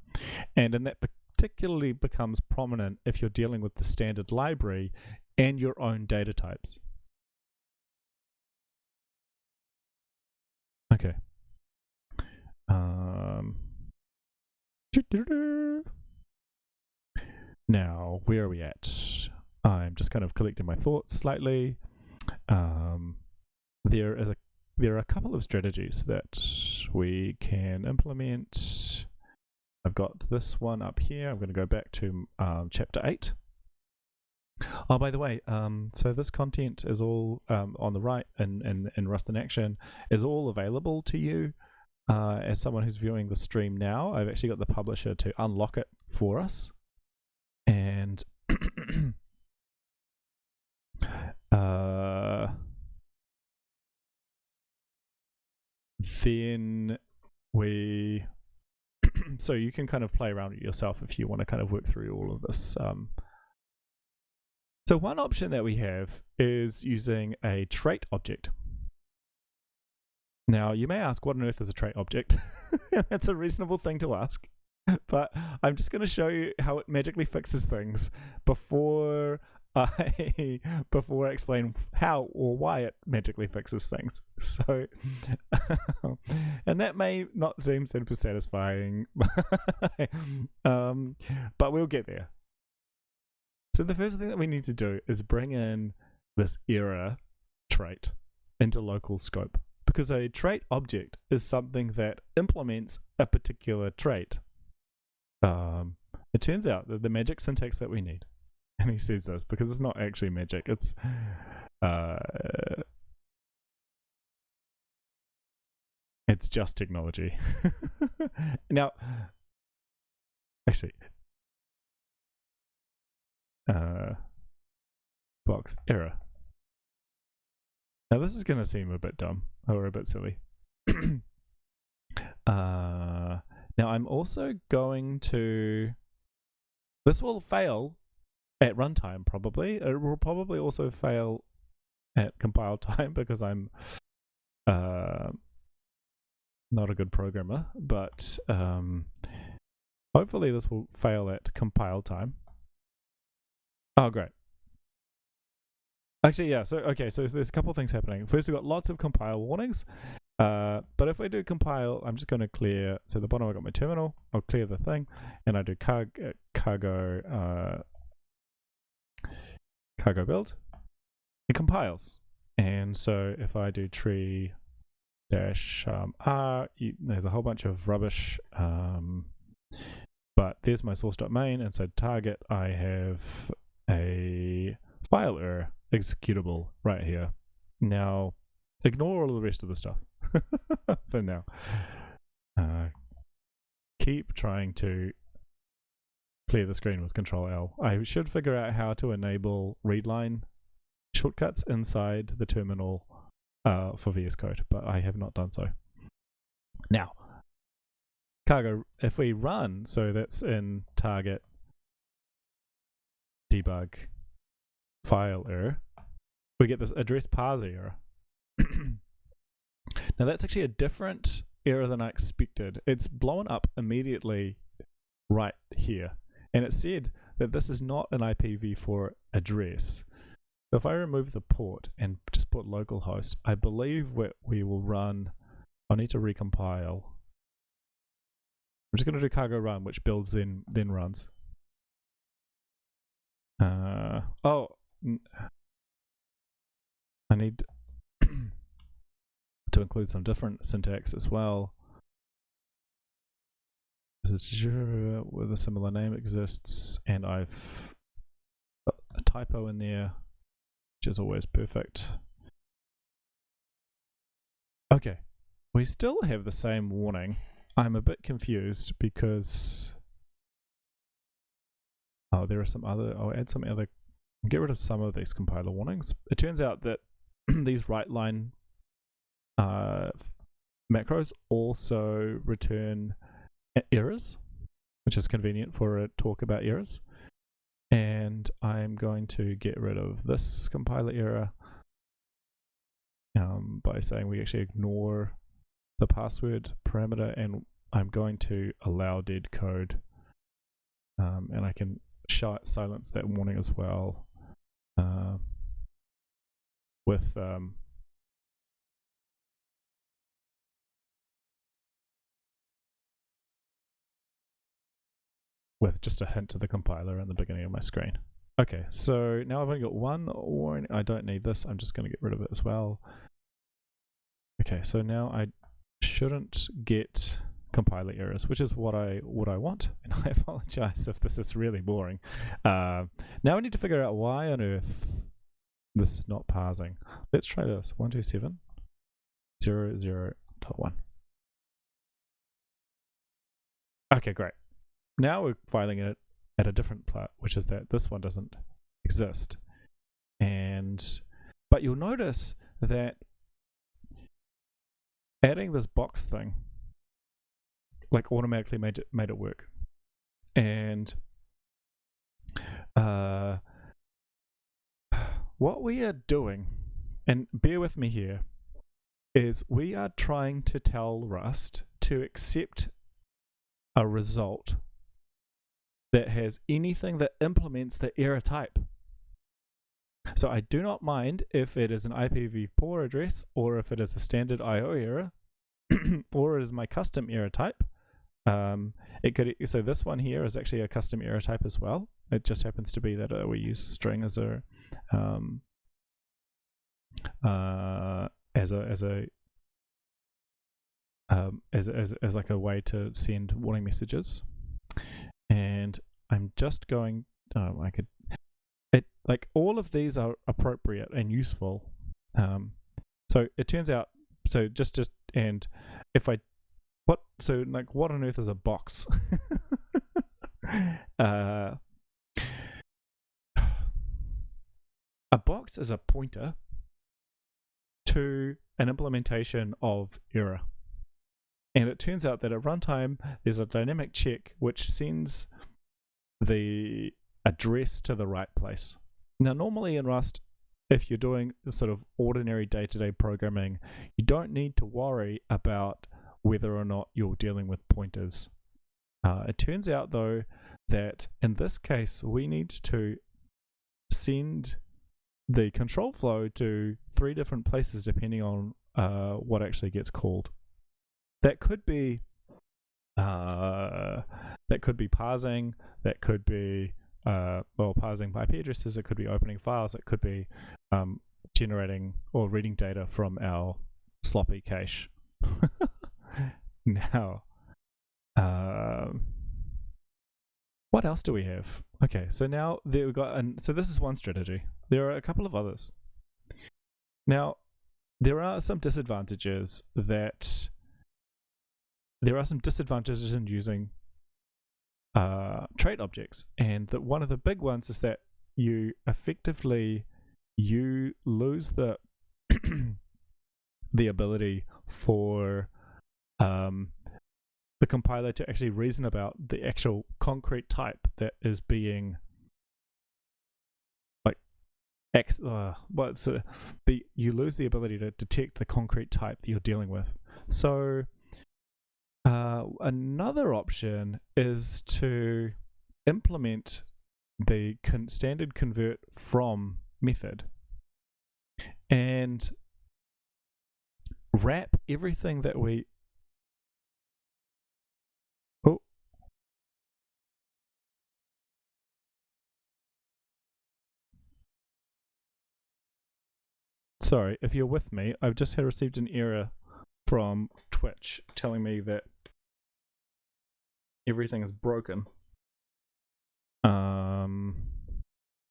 And then that particularly becomes prominent if you're dealing with the standard library and your own data types. Okay. Now, where are we at? I'm just kind of collecting my thoughts slightly. There are a couple of strategies that we can implement. I've got this one up here. I'm going to go back to chapter 8. Oh, by the way, so this content is all on the right in Rust in Action, is all available to you. As someone who's viewing the stream now, I've actually got the publisher to unlock it for us. And then we so you can kind of play around with yourself if you want to kind of work through all of this. So one option that we have is using a trait object. Now, you may ask, what on earth is a trait object? That's a reasonable thing to ask. But I'm just going to show you how it magically fixes things before I explain how or why it magically fixes things. So, and that may not seem super satisfying, but we'll get there. So the first thing that we need to do is bring in this error trait into local scope, because a trait object is something that implements a particular trait. It turns out that the magic syntax that we need, and he says this because it's not actually magic, it's just technology. Now, actually, box error. Now this is going to seem a bit dumb or a bit silly. Now I'm also going to, this will fail at runtime probably. It will probably also fail at compile time because I'm not a good programmer, but hopefully this will fail at compile time. Oh, great. Actually, yeah, so there's a couple of things happening. First, we've got lots of compile warnings, but if I do compile, I'm just going to clear, so the bottom I've got my terminal, I'll clear the thing, and I do cargo build, it compiles. And so if I do tree dash r, there's a whole bunch of rubbish, but there's my source.main, and so target, I have a file error executable right here. Now, ignore all of the rest of the stuff for now. Keep trying to clear the screen with Control L. I should figure out how to enable readline shortcuts inside the terminal for VS Code, but I have not done so. Now, cargo, if we run, so that's in target debug file error, we get this address parser error. Now that's actually a different error than I expected. It's blown up immediately right here, and it said that this is not an IPv4 address. So if I remove the port and just put localhost, I believe what we will run, I need to recompile. I'm just going to do cargo run, which builds then runs. I need to include some different syntax as well. With a similar name exists, and I've got a typo in there, which is always perfect. Okay, we still have the same warning. I'm a bit confused because there are some other, I'll add some other, get rid of some of these compiler warnings. It turns out that these write line macros also return errors, which is convenient for a talk about errors. And I'm going to get rid of this compiler error by saying we actually ignore the password parameter, and I'm going to allow dead code, and I can silence that warning as well with just a hint to the compiler in the beginning of my screen. Okay, so now I've only got one warning. I don't need this. I'm just going to get rid of it as well. Okay, so now I shouldn't get compiler errors, which is what I want, and I apologize if this is really boring. Now I need to figure out why on earth this is not parsing. Let's try this. 127.0.0.1. Okay, great. Now we're filing it at a different plot, which is that this one doesn't exist. But you'll notice that adding this box thing like automatically made it work. And what we are doing, and bear with me here, is we are trying to tell Rust to accept a result that has anything that implements the error type. So I do not mind if it is an IPv4 address, or if it is a standard IO error, or it is my custom error type. So this one here is actually a custom error type as well. It just happens to be that we use string as a like a way to send warning messages. And I'm just going, like all of these are appropriate and useful. So it turns out, and if I, what on earth is a box? A box is a pointer to an implementation of error. And it turns out that at runtime, there's a dynamic check which sends the address to the right place. Now, normally in Rust, if you're doing sort of ordinary day-to-day programming, you don't need to worry about whether or not you're dealing with pointers. It turns out, though, that in this case, we need to send the control flow to 3 different places depending on what actually gets called. That could be parsing. That could be parsing IP addresses. It could be opening files. It could be generating or reading data from our sloppy cache. Now, what else do we have? Okay, so now we've got, so this is one strategy. There are a couple of others. Now, there are some disadvantages in using trait objects, and that one of the big ones is that you lose the the ability for the compiler to actually reason about the actual concrete type that is being like you lose the ability to detect the concrete type that you're dealing with. So another option is to implement the standard convert from method and wrap everything that we sorry, if you're with me, I've just received an error from Twitch telling me that everything is broken.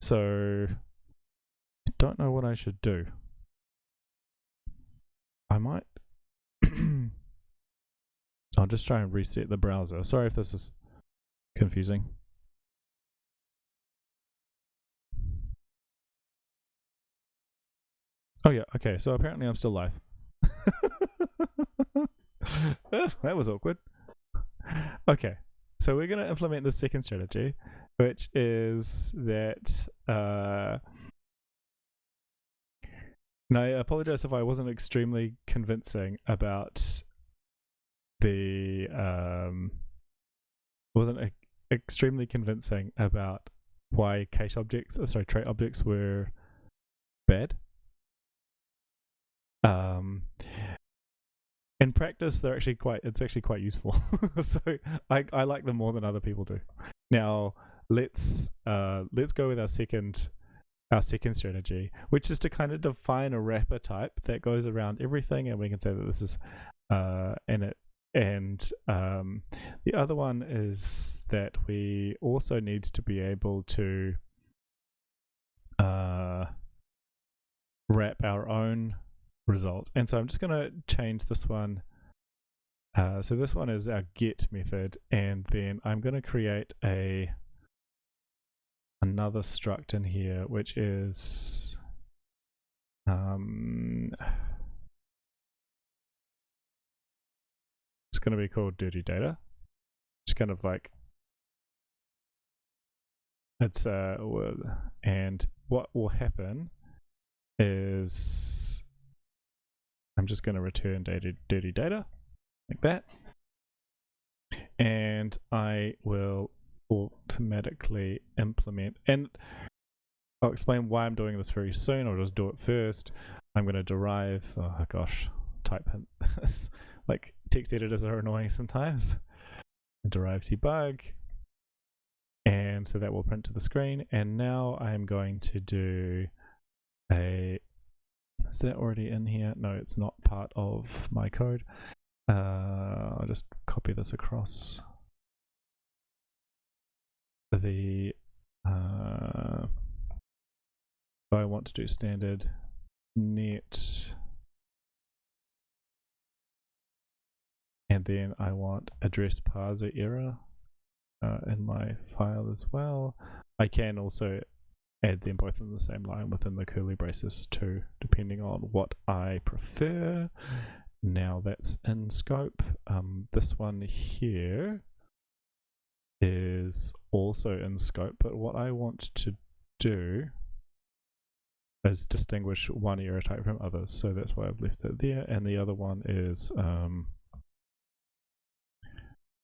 So I don't know what I should do. I might I'll just try and reset the browser. Sorry if this is confusing. Oh yeah, okay, so apparently I'm still live. That was awkward. Okay, so we're going to implement the second strategy, which is that and I apologize if I wasn't extremely convincing about the extremely convincing about why trait objects were bad. In practice, it's actually quite useful. So I like them more than other people do. Now let's go with our second strategy, which is to kind of define a wrapper type that goes around everything, and we can say that this is the other one is that we also need to be able to wrap our own result. And so I'm just going to change this one. So this one is our get method, and then I'm going to create another struct in here, which is it's going to be called dirty data. It's kind of like it's and what will happen is I'm just going to return dirty data like that, and I will automatically implement, and I'll explain why I'm doing this very soon. I'll just do it first. I'm going to derive, oh gosh, type hint. Like text editors are annoying sometimes. Derive debug, and so that will print to the screen. And now I'm going to do is that already in here? No, it's not part of my code. I'll just copy this across the I want to do standard net, and then I want address parser error in my file as well. I can also add them both in the same line within the curly braces too, depending on what I prefer. Now that's in scope. This one here is also in scope, but what I want to do is distinguish one error type from others, so that's why I've left it there. And the other one is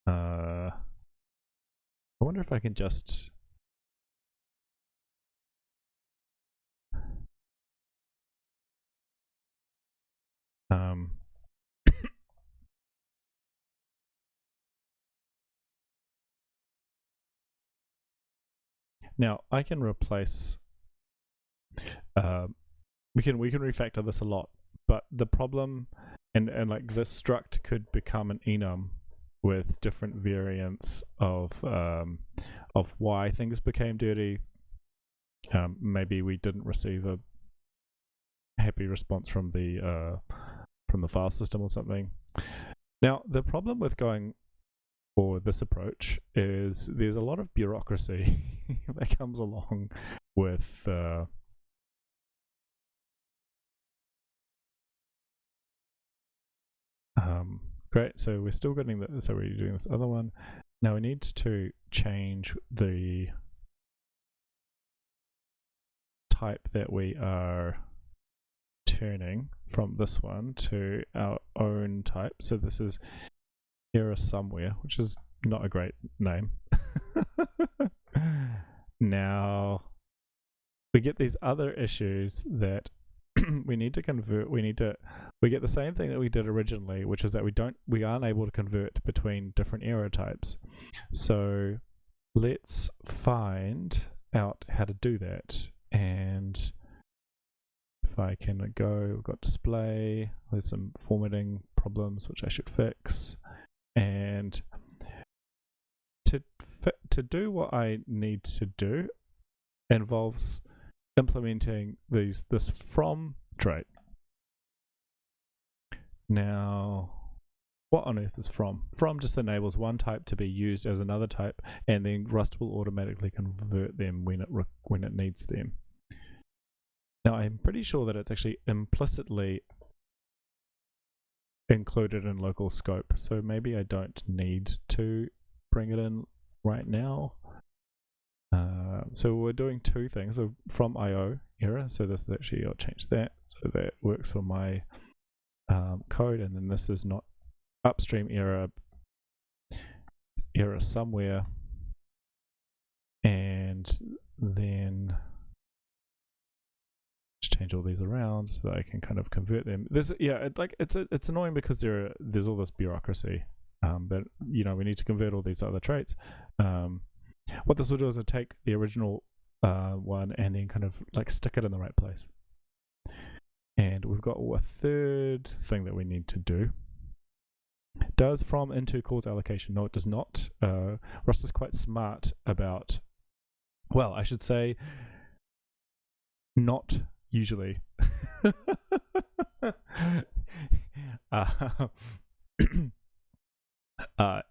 I wonder if I can just now I can replace we can refactor this a lot, but the problem and like this struct could become an enum with different variants of why things became dirty. Maybe we didn't receive a happy response from the file system or something. Now the problem with going for this approach is there's a lot of bureaucracy that comes along with Great. So we're still getting the. So we're doing this other one. Now we need to change the type that we are turning from this one to our own type. So this is error somewhere, which is not a great name. Now we get these other issues that we need to convert. We get the same thing that we did originally, which is that we aren't able to convert between different error types. So let's find out how to do that. And if I can go, we've got display, there's some formatting problems which I should fix. And to do what I need to do involves implementing this from trait. Now, what on earth is from? From just enables one type to be used as another type, and then Rust will automatically convert them when it needs them. Now, I'm pretty sure that it's actually implicitly included in local scope, so maybe I don't need to bring it in right now. So we're doing two things. So from IO error, so this is actually, I'll change that so that works for my code, and then this is not upstream error somewhere, and then just change all these around so that I can kind of convert them. It's annoying because there's all this bureaucracy, but we need to convert all these other traits. What this will do is it'll take the original one and then kind of like stick it in the right place. And we've got a third thing that we need to do. Does from into cause allocation? No, it does not. Rust is quite smart about, well, I should say, not usually.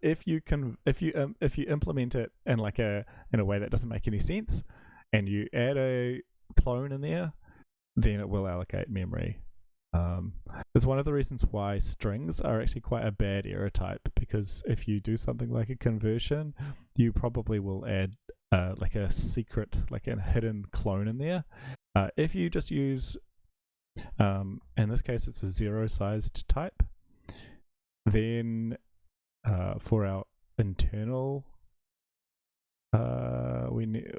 If you implement it in a way that doesn't make any sense, and you add a clone in there, then it will allocate memory. It's one of the reasons why strings are actually quite a bad error type, because if you do something like a conversion, you probably will add like a secret, like a hidden clone in there. If you just use, in this case, it's a zero-sized type, then for our internal, we need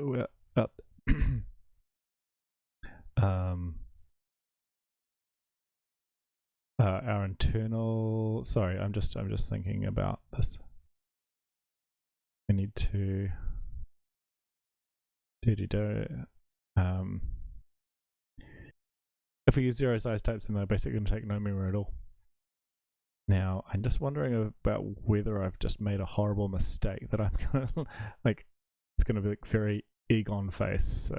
our internal. Sorry, I'm just thinking about this. We need to if we use zero size types, then they're basically going to take no memory at all. Now, I'm just wondering about whether I've just made a horrible mistake that I'm gonna it's gonna be like very Egon face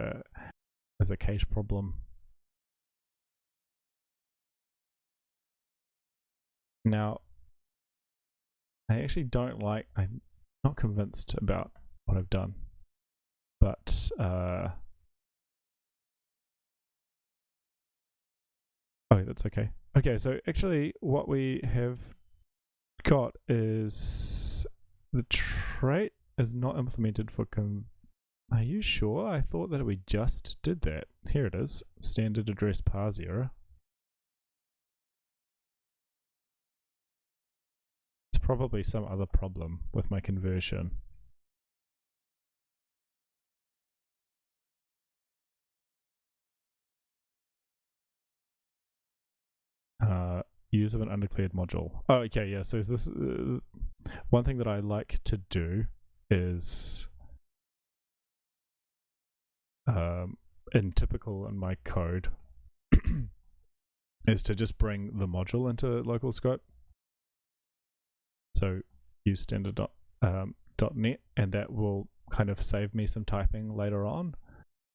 as a cache problem. Now, I'm not convinced about what I've done, but that's okay. Okay, so actually what we have got is the trait is not implemented for are you sure? I thought that we just did that. Here it is, standard address parse error. It's probably some other problem with my conversion. Use of an undeclared module. Oh, okay, yeah. So this one thing that I like to do is, in my code, is to just bring the module into local scope. So use standard.net, and that will kind of save me some typing later on.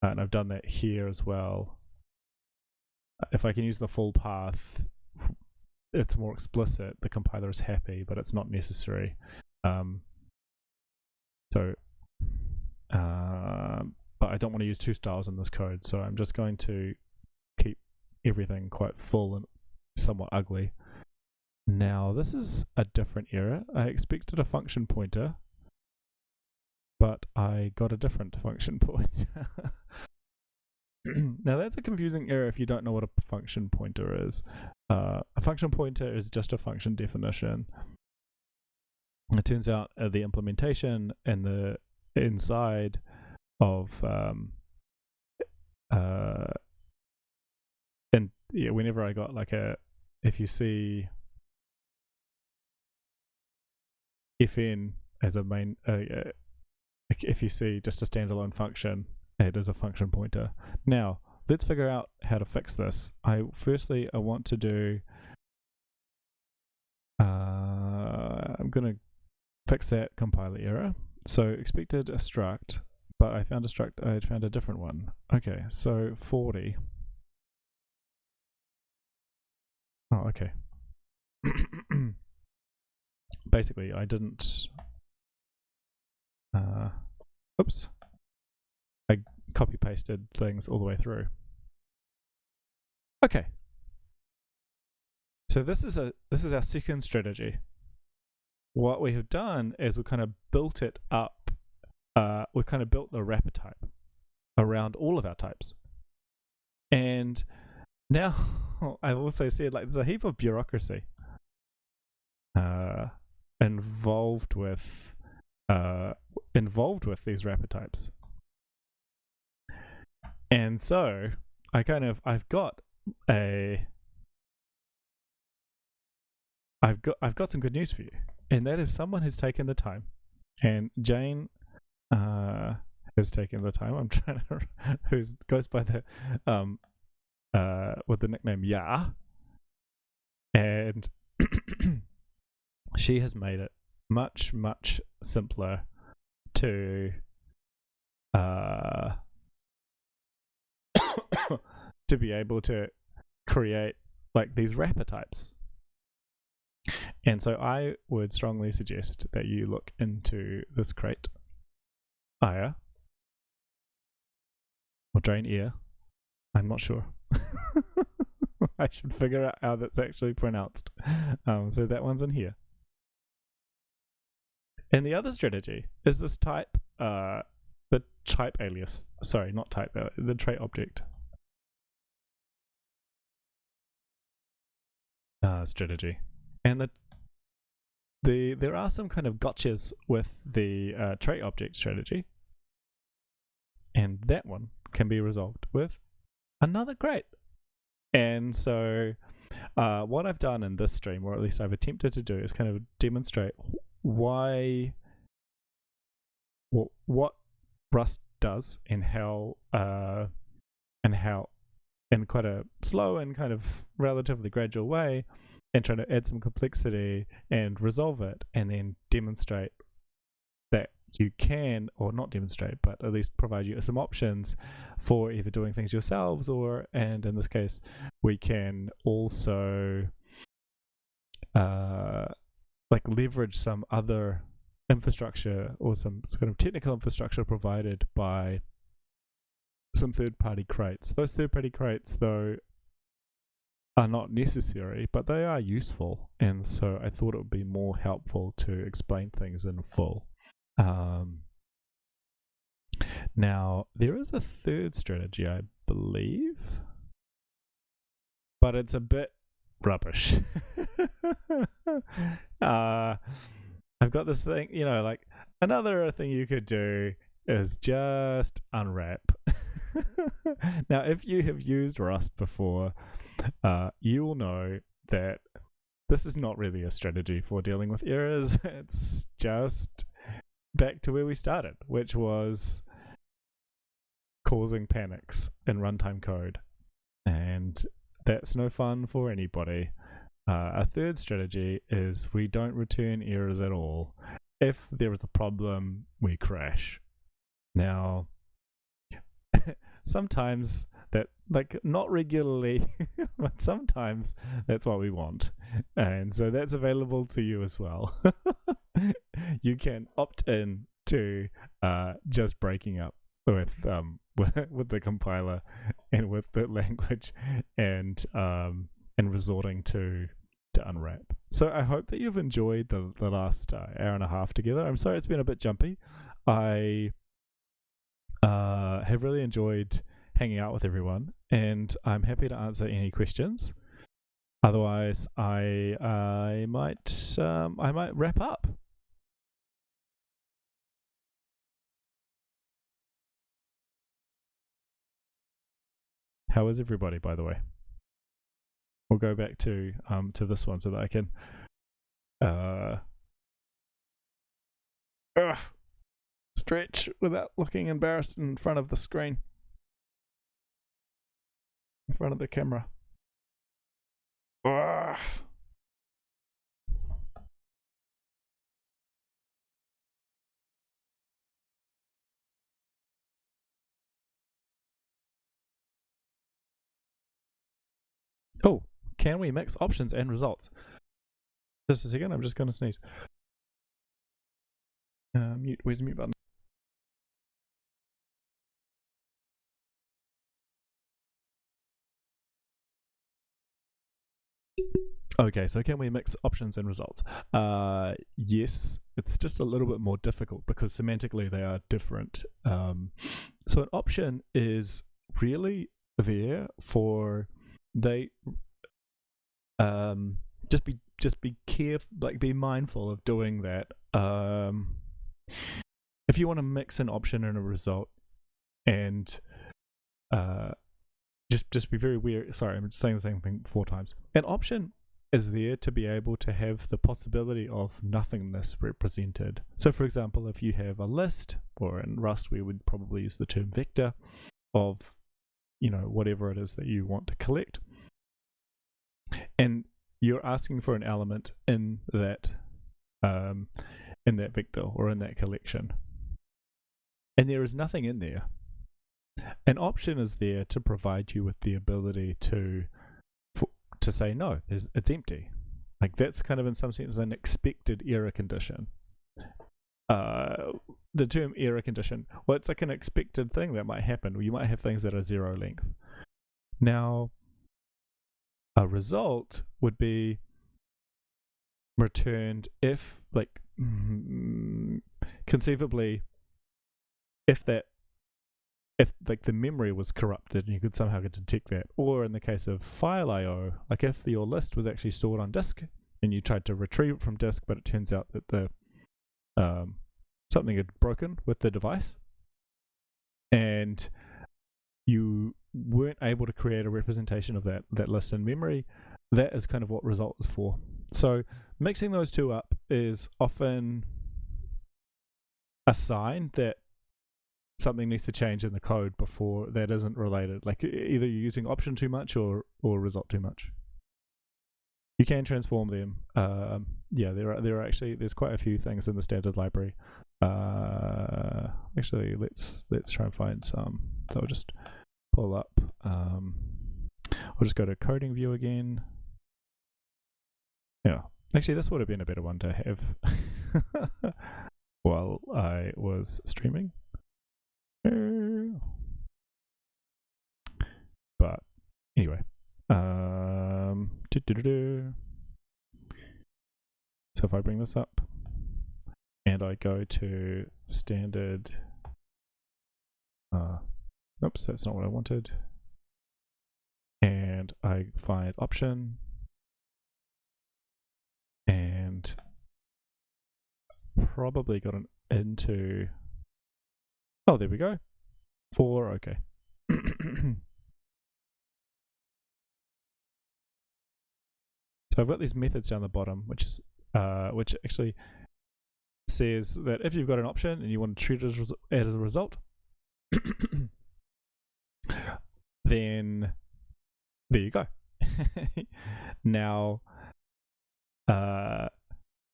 And I've done that here as well. If I can use the full path, it's more explicit. The compiler is happy, but it's not necessary. But I don't want to use two styles in this code, so I'm just going to keep everything quite full and somewhat ugly. Now, this is a different error. I expected a function pointer, but I got a different function pointer. Now, that's a confusing error if you don't know what a function pointer is. A function pointer is just a function definition. It turns out the implementation and the inside of and yeah, whenever I got like if you see fn as a main, if you see just a standalone function, it is a function pointer. Now, let's figure out how to fix this. Firstly, I want to do, I'm going to fix that compiler error. So expected a struct, but I found a different one. Okay, so 40. Oh, okay. Basically, I didn't, oops. I copy pasted things all the way through. Okay. So this is our second strategy. What we have done is we kind of built it up. We've kind of built the wrapper type around all of our types. And now I've also said, like, there's a heap of bureaucracy involved with these wrapper types. And so I've got some good news for you, and that is someone has taken the time, and Jane has taken the time. I'm trying to who goes by the with the nickname Ya, and she has made it much simpler to to be able to create like these wrapper types. And so I would strongly suggest that you look into this crate, Aya, or Jane Eyre. I'm not sure. I should figure out how that's actually pronounced. So that one's in here. And the other strategy is this type, the type alias. Sorry, not type, the trait object strategy. And there are some kind of gotchas with the trait object strategy, and that one can be resolved with another crate. And so what I've done in this stream, or at least I've attempted to do, is kind of demonstrate what Rust does and how in quite a slow and kind of relatively gradual way, and trying to add some complexity and resolve it, and then demonstrate that you can, or not demonstrate, but at least provide you some options for either doing things yourselves, and in this case, we can also like leverage some other infrastructure or some kind of technical infrastructure provided by some third-party crates. Those third-party crates, though, are not necessary, but they are useful, and so I thought it would be more helpful to explain things in full. Now, there is a third strategy, I believe, but it's a bit rubbish. I've got this thing, like another thing you could do is just unwrap. Now, if you have used Rust before, you will know that this is not really a strategy for dealing with errors. It's just back to where we started, which was causing panics in runtime code. And that's no fun for anybody. A third strategy is we don't return errors at all. If there is a problem, we crash. Now, sometimes that, like, not regularly, but sometimes that's what we want. And so that's available to you as well. You can opt in to just breaking up with the compiler and with the language, and resorting to to unwrap. So I hope that you've enjoyed the last hour and a half together. I'm sorry it's been a bit jumpy. I have really enjoyed hanging out with everyone, and I'm happy to answer any questions. Otherwise, I might wrap up. How is everybody, by the way? We'll go back to this one so that I can stretch without looking embarrassed in front of the screen, in front of the camera. Oh, can we mix options and results? Just a second, I'm just going to sneeze. Mute, where's the mute button? Okay, so can we mix options and results? Yes, it's just a little bit more difficult because semantically they are different. So an option is really there for just be careful, like be mindful of doing that. If you want to mix an option and a result, and just be very weird. Sorry, I'm saying the same thing 4 times. An option is there to be able to have the possibility of nothingness represented. So for example, if you have a list, or in Rust we would probably use the term vector of, whatever it is that you want to collect, and you're asking for an element in that vector or in that collection, and there is nothing in there. An option is there to provide you with the ability to say no, it's empty. Like that's kind of in some sense an expected error condition. The term error condition, well, it's like an expected thing that might happen. You might have things that are 0 length. Now, a result would be returned if, like, conceivably, if the memory was corrupted and you could somehow detect that, or in the case of file I/O, like if your list was actually stored on disk and you tried to retrieve it from disk, but it turns out that the something had broken with the device, and you weren't able to create a representation of that list in memory, that is kind of what result is for. So mixing those two up is often a sign that something needs to change in the code before that isn't related. Like either you're using option too much or result too much. You can transform them. There's quite a few things in the standard library. Actually, let's try and find some. So I'll just pull up. I'll just go to coding view again. Yeah, actually, this would have been a better one to have while I was streaming. But anyway, so if I bring this up and I go to standard, oops, that's not what I wanted, and I find option and probably got an into, oh, there we go, 4, okay. So I've got these methods down the bottom, which actually says that if you've got an option and you want to treat it as a result, then there you go. Now,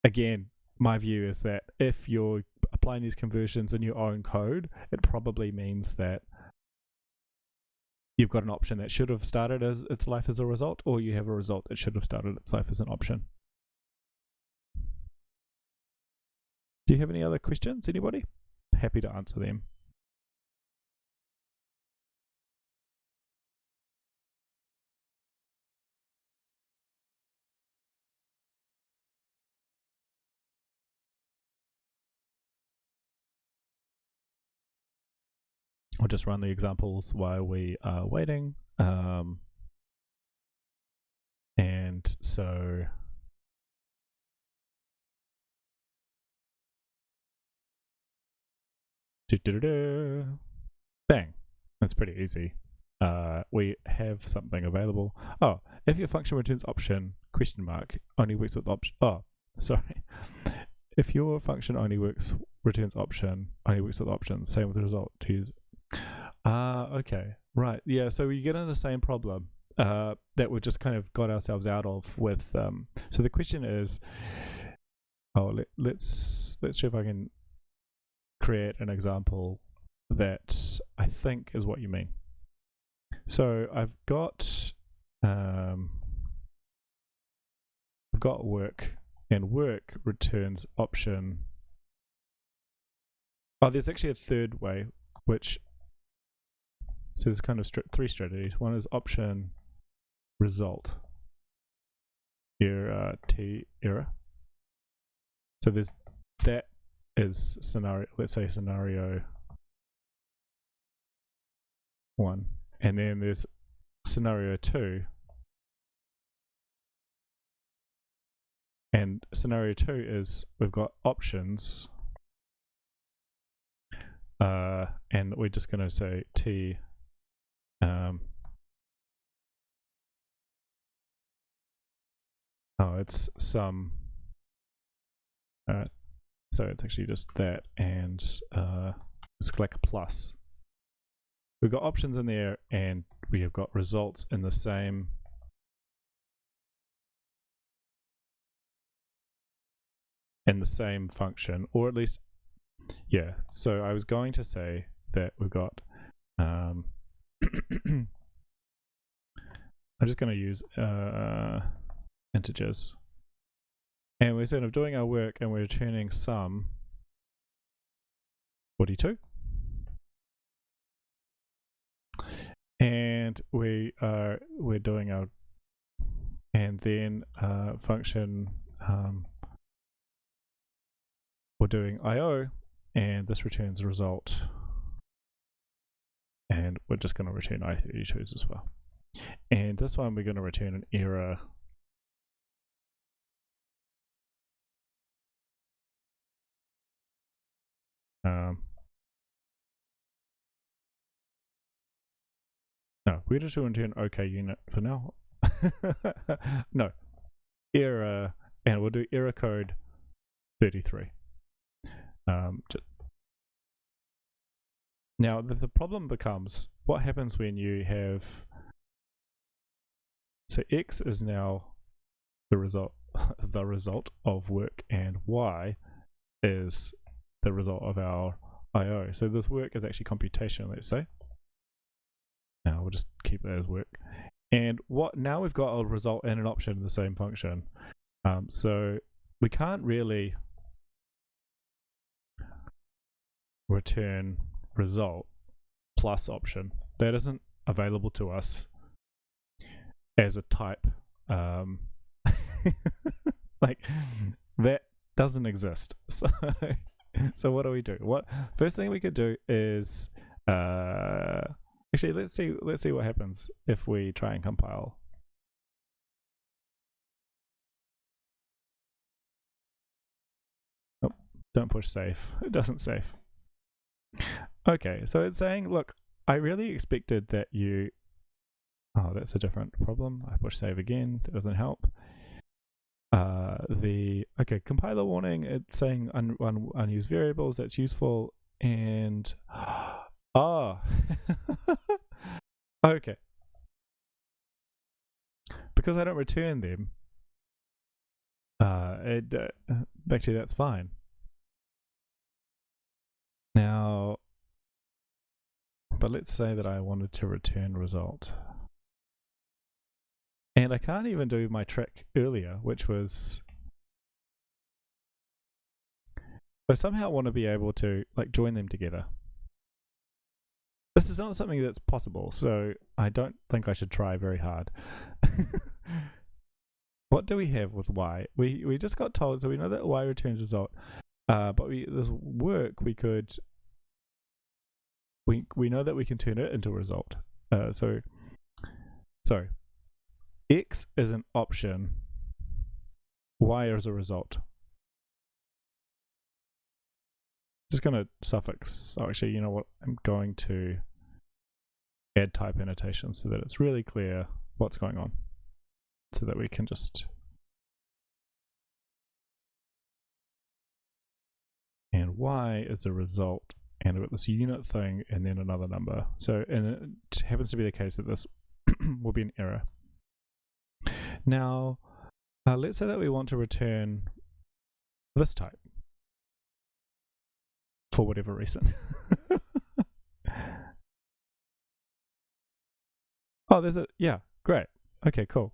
again, my view is that if you're applying these conversions in your own code, it probably means that you've got an option that should have started as its life as a result, or you have a result that should have started its life as an option. Do you have any other questions, anybody? Happy to answer them. I'll just run the examples while we are waiting. And so bang, that's pretty easy. We have something available. Oh, if your function returns option question mark only works with option. Oh, sorry. If your function returns option only works with options, same with the result. Okay, right, yeah. So we get into the same problem that we just kind of got ourselves out of with. So the question is, let's see if I can create an example that I think is what you mean. So I've got work, and work returns option. Oh, there's actually a third way, which so there's kind of three strategies. One is option result error error. So there's that is scenario. Let's say scenario 1, and then there's scenario 2. And scenario 2 is we've got options, and we're just going to say t. It's some. So it's actually just that, and it's like a plus. We've got options in there, and we have got results in the same. In the same function, or at least, yeah. So I was going to say that we've got. I'm just going to use integers, and we're sort of doing our work, and we're returning sum 42, and we're doing our, and then function. We're doing IO, and this returns a result, and we're just going to return I32s as well. And this one we're going to return an error. No, we're just going to return OK unit for now. No, error, and we'll do error code 33. Now the problem becomes what happens when you have. So x is now the result of work, and y is the result of our IO. So this work is actually computation, let's say. Now we'll just keep that as work. And what now we've got a result and an option in the same function. So we can't really return result plus option. That isn't available to us as a type. Like that doesn't exist. So what do we do? What first thing we could do is actually let's see what happens if we try and compile. Oh, don't push save. It doesn't save. Okay, so it's saying, look, I really expected that you. Oh, that's a different problem. I push save again. That doesn't help. Okay, compiler warning. It's saying unused variables. That's useful. And okay, because I don't return them. Actually, that's fine. Now, but let's say that I wanted to return result. And I can't even do my trick earlier, which was I somehow want to be able to like join them together. This is not something that's possible, so I don't think I should try very hard. What do we have with y? We just got told, so we know that y returns result. But this work we could we know that we can turn it into a result. So X is an option, Y is a result. Just going to suffix. Oh, actually, you know what? I'm going to add type annotations so that it's really clear what's going on, so that we can just. And Y is a result, and I've got this unit thing and then another number. So, and it happens to be the case that this will be an error. Now, let's say that we want to return this type for whatever reason. Oh, there's a, yeah, great. Okay, cool.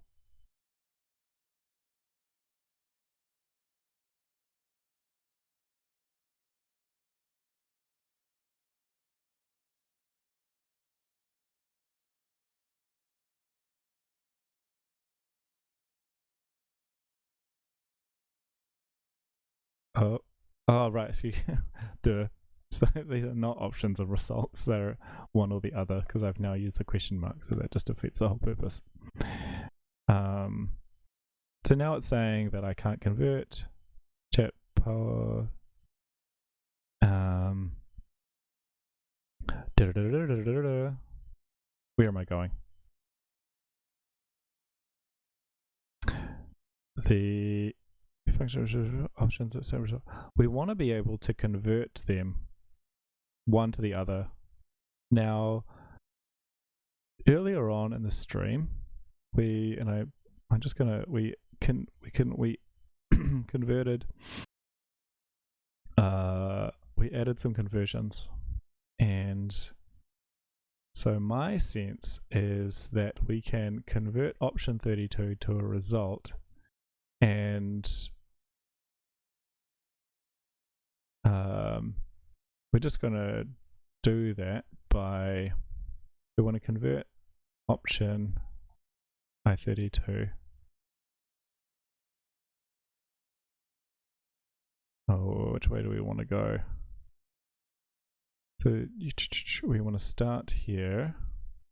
Oh, right. So, duh. So these are not options of results. They're one or the other because I've now used the question mark. So that just defeats the whole purpose. So now it's saying that I can't convert chat power. Where am I going? The function options at same result. We want to be able to convert them one to the other. Now, earlier on in the stream, we converted. We added some conversions, and so my sense is that we can convert option 32 to a result, and we're just going to do that by, we want to convert option I32. Oh, which way do we want to go? So we want to start here.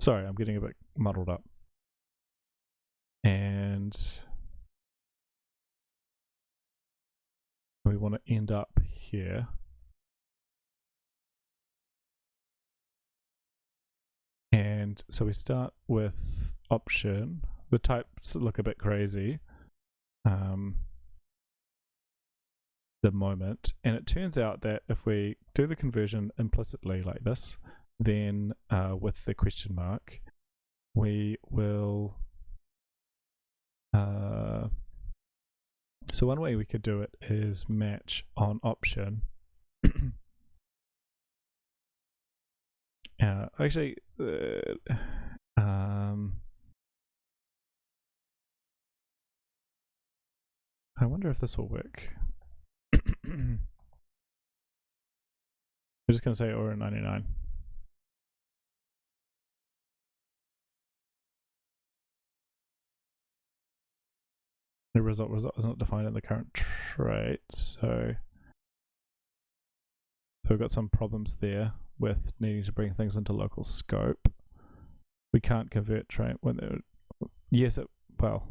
Sorry, I'm getting a bit muddled up. And we want to end up here. And so we start with option. The types look a bit crazy. The moment, and it turns out that if we do the conversion implicitly like this, then with the question mark, we will so one way we could do it is match on option. Actually, I wonder if this will work. I'm just going to say or 99. The result is not defined in the current trait, so we've got some problems there with needing to bring things into local scope. We can't convert trait when they're, yes, well,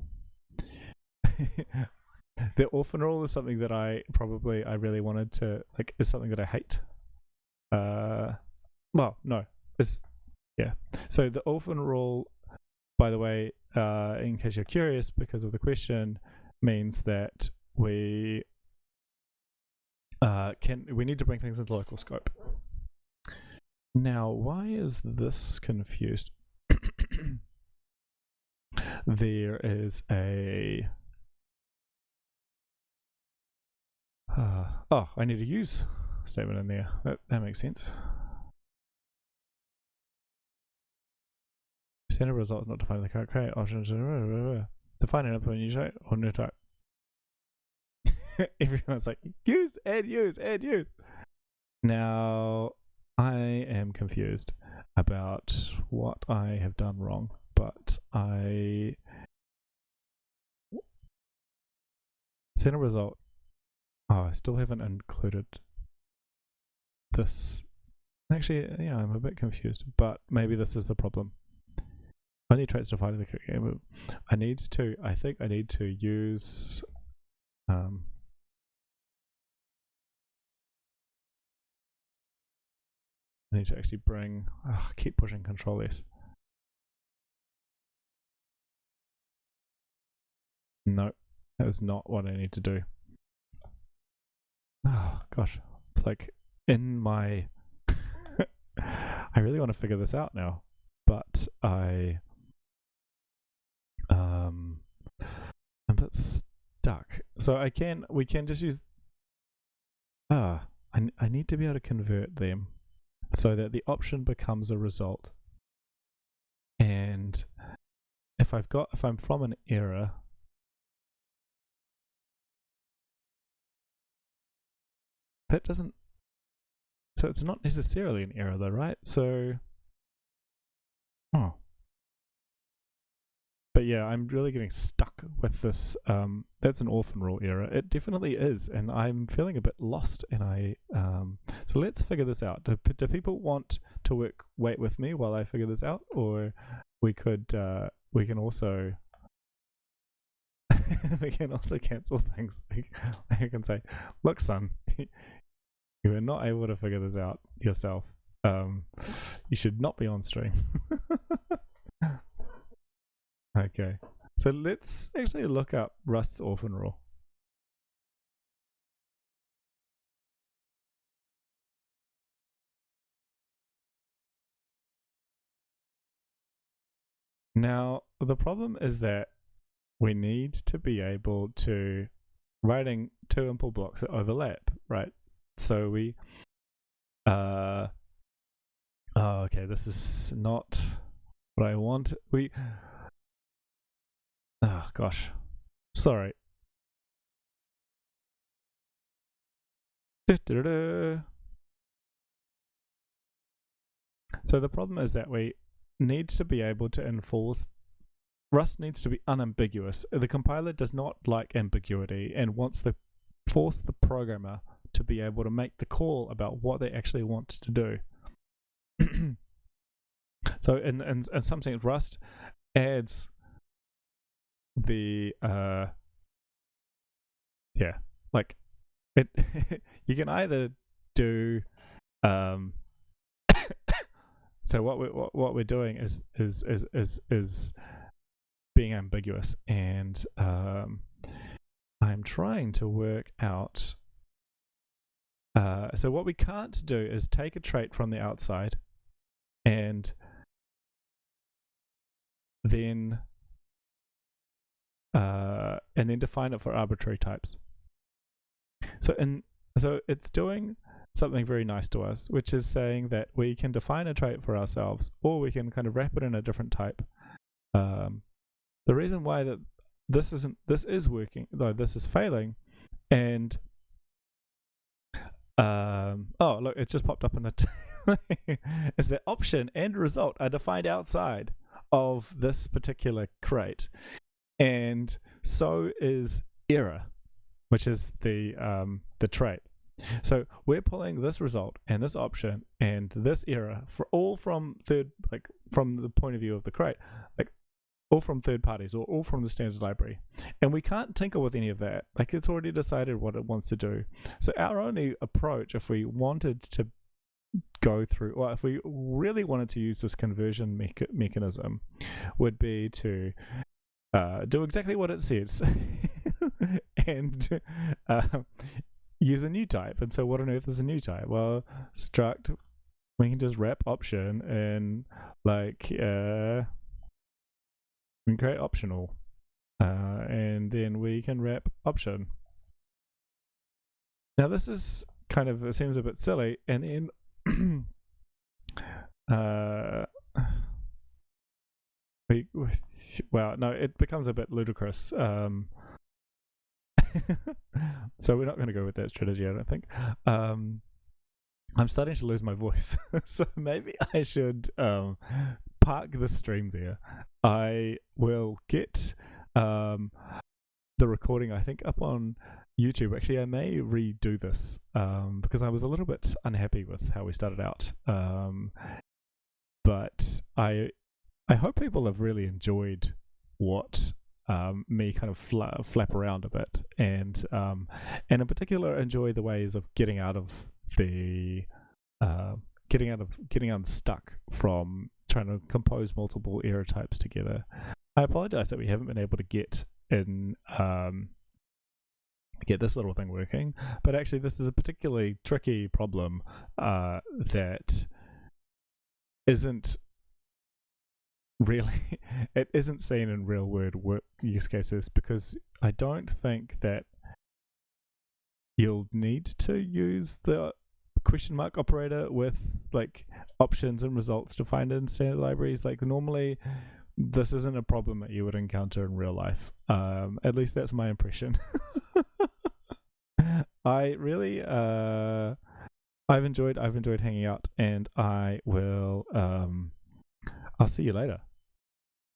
the orphan rule is something that I really wanted to, like, is something that I hate. Well, no, it's, yeah. So the orphan rule, by the way, in case you're curious because of the question, means that we need to bring things into local scope. Now, why is this confused? There is a oh, I need a use statement in there. That makes sense. Standard result is not defined in the current create options. Define and implement new type or new type. Everyone's like, use, add, use, add, use. Now, I am confused about what I have done wrong, but send a result. Oh, I still haven't included this Actually, yeah, I'm a bit confused, but maybe this is the problem. Only traits defined in the game. I think I need to use I need to actually bring keep pushing Control S. No, that was not what I need to do. Oh gosh. It's like in my I really want to figure this out now. But I'm a bit stuck. So we can just use I need to be able to convert them so that the option becomes a result. And if I'm from an error, that doesn't, so it's not necessarily an error though, right? So but yeah, I'm really getting stuck with this. That's an orphan rule error. It definitely is, and I'm feeling a bit lost. And so let's figure this out. Do people want to wait with me while I figure this out, or we can also we can also cancel things. I can say, look, son, you are not able to figure this out yourself. You should not be on stream. Okay, so let's actually look up Rust's orphan rule. Now, the problem is that we need to be able to writing two input blocks that overlap, right? So we okay, this is not what I want. Oh gosh, sorry. So the problem is that we need to be able to enforce. Rust needs to be unambiguous. The compiler does not like ambiguity and wants to force the programmer to be able to make the call about what they actually want to do. So in some sense, Rust adds the like it. You can either do so what we're doing is being ambiguous, and I'm trying to work out. So what we can't do is take a trait from the outside and then define it for arbitrary types. So it's doing something very nice to us, which is saying that we can define a trait for ourselves, or we can kind of wrap it in a different type. The reason why that this is working, though this is failing, and oh look, it just popped up in the is that option and result are defined outside of this particular crate, and so is error, which is the trait. So we're pulling this result and this option and this error for all from from the point of view of the crate, like all from third parties or all from the standard library, and we can't tinker with any of that. Like, it's already decided what it wants to do. So our only approach, if we wanted to go through, or if we really wanted to use this conversion mechanism, would be to do exactly what it says and use a new type. And so what on earth is a new type? Well, struct, we can just wrap option and we can create optional, and then we can wrap option. Now this is kind of, it seems a bit silly, and then well, no, it becomes a bit ludicrous. So we're not going to go with that strategy, I don't think. I'm starting to lose my voice, so maybe I should park the stream there. I will get the recording, I think, up on YouTube. Actually, I may redo this because I was a little bit unhappy with how we started out. But I hope people have really enjoyed what me kind of flap around a bit, and in particular enjoy the ways of getting out of the getting unstuck from trying to compose multiple error types together. I apologize that we haven't been able to get this little thing working, but actually this is a particularly tricky problem that isn't really it isn't seen in real world work use cases, because I don't think that you'll need to use the question mark operator with like options and results to find in standard libraries. Like normally this isn't a problem that you would encounter in real life. At least that's my impression. I really I've enjoyed hanging out, and I will I'll see you later.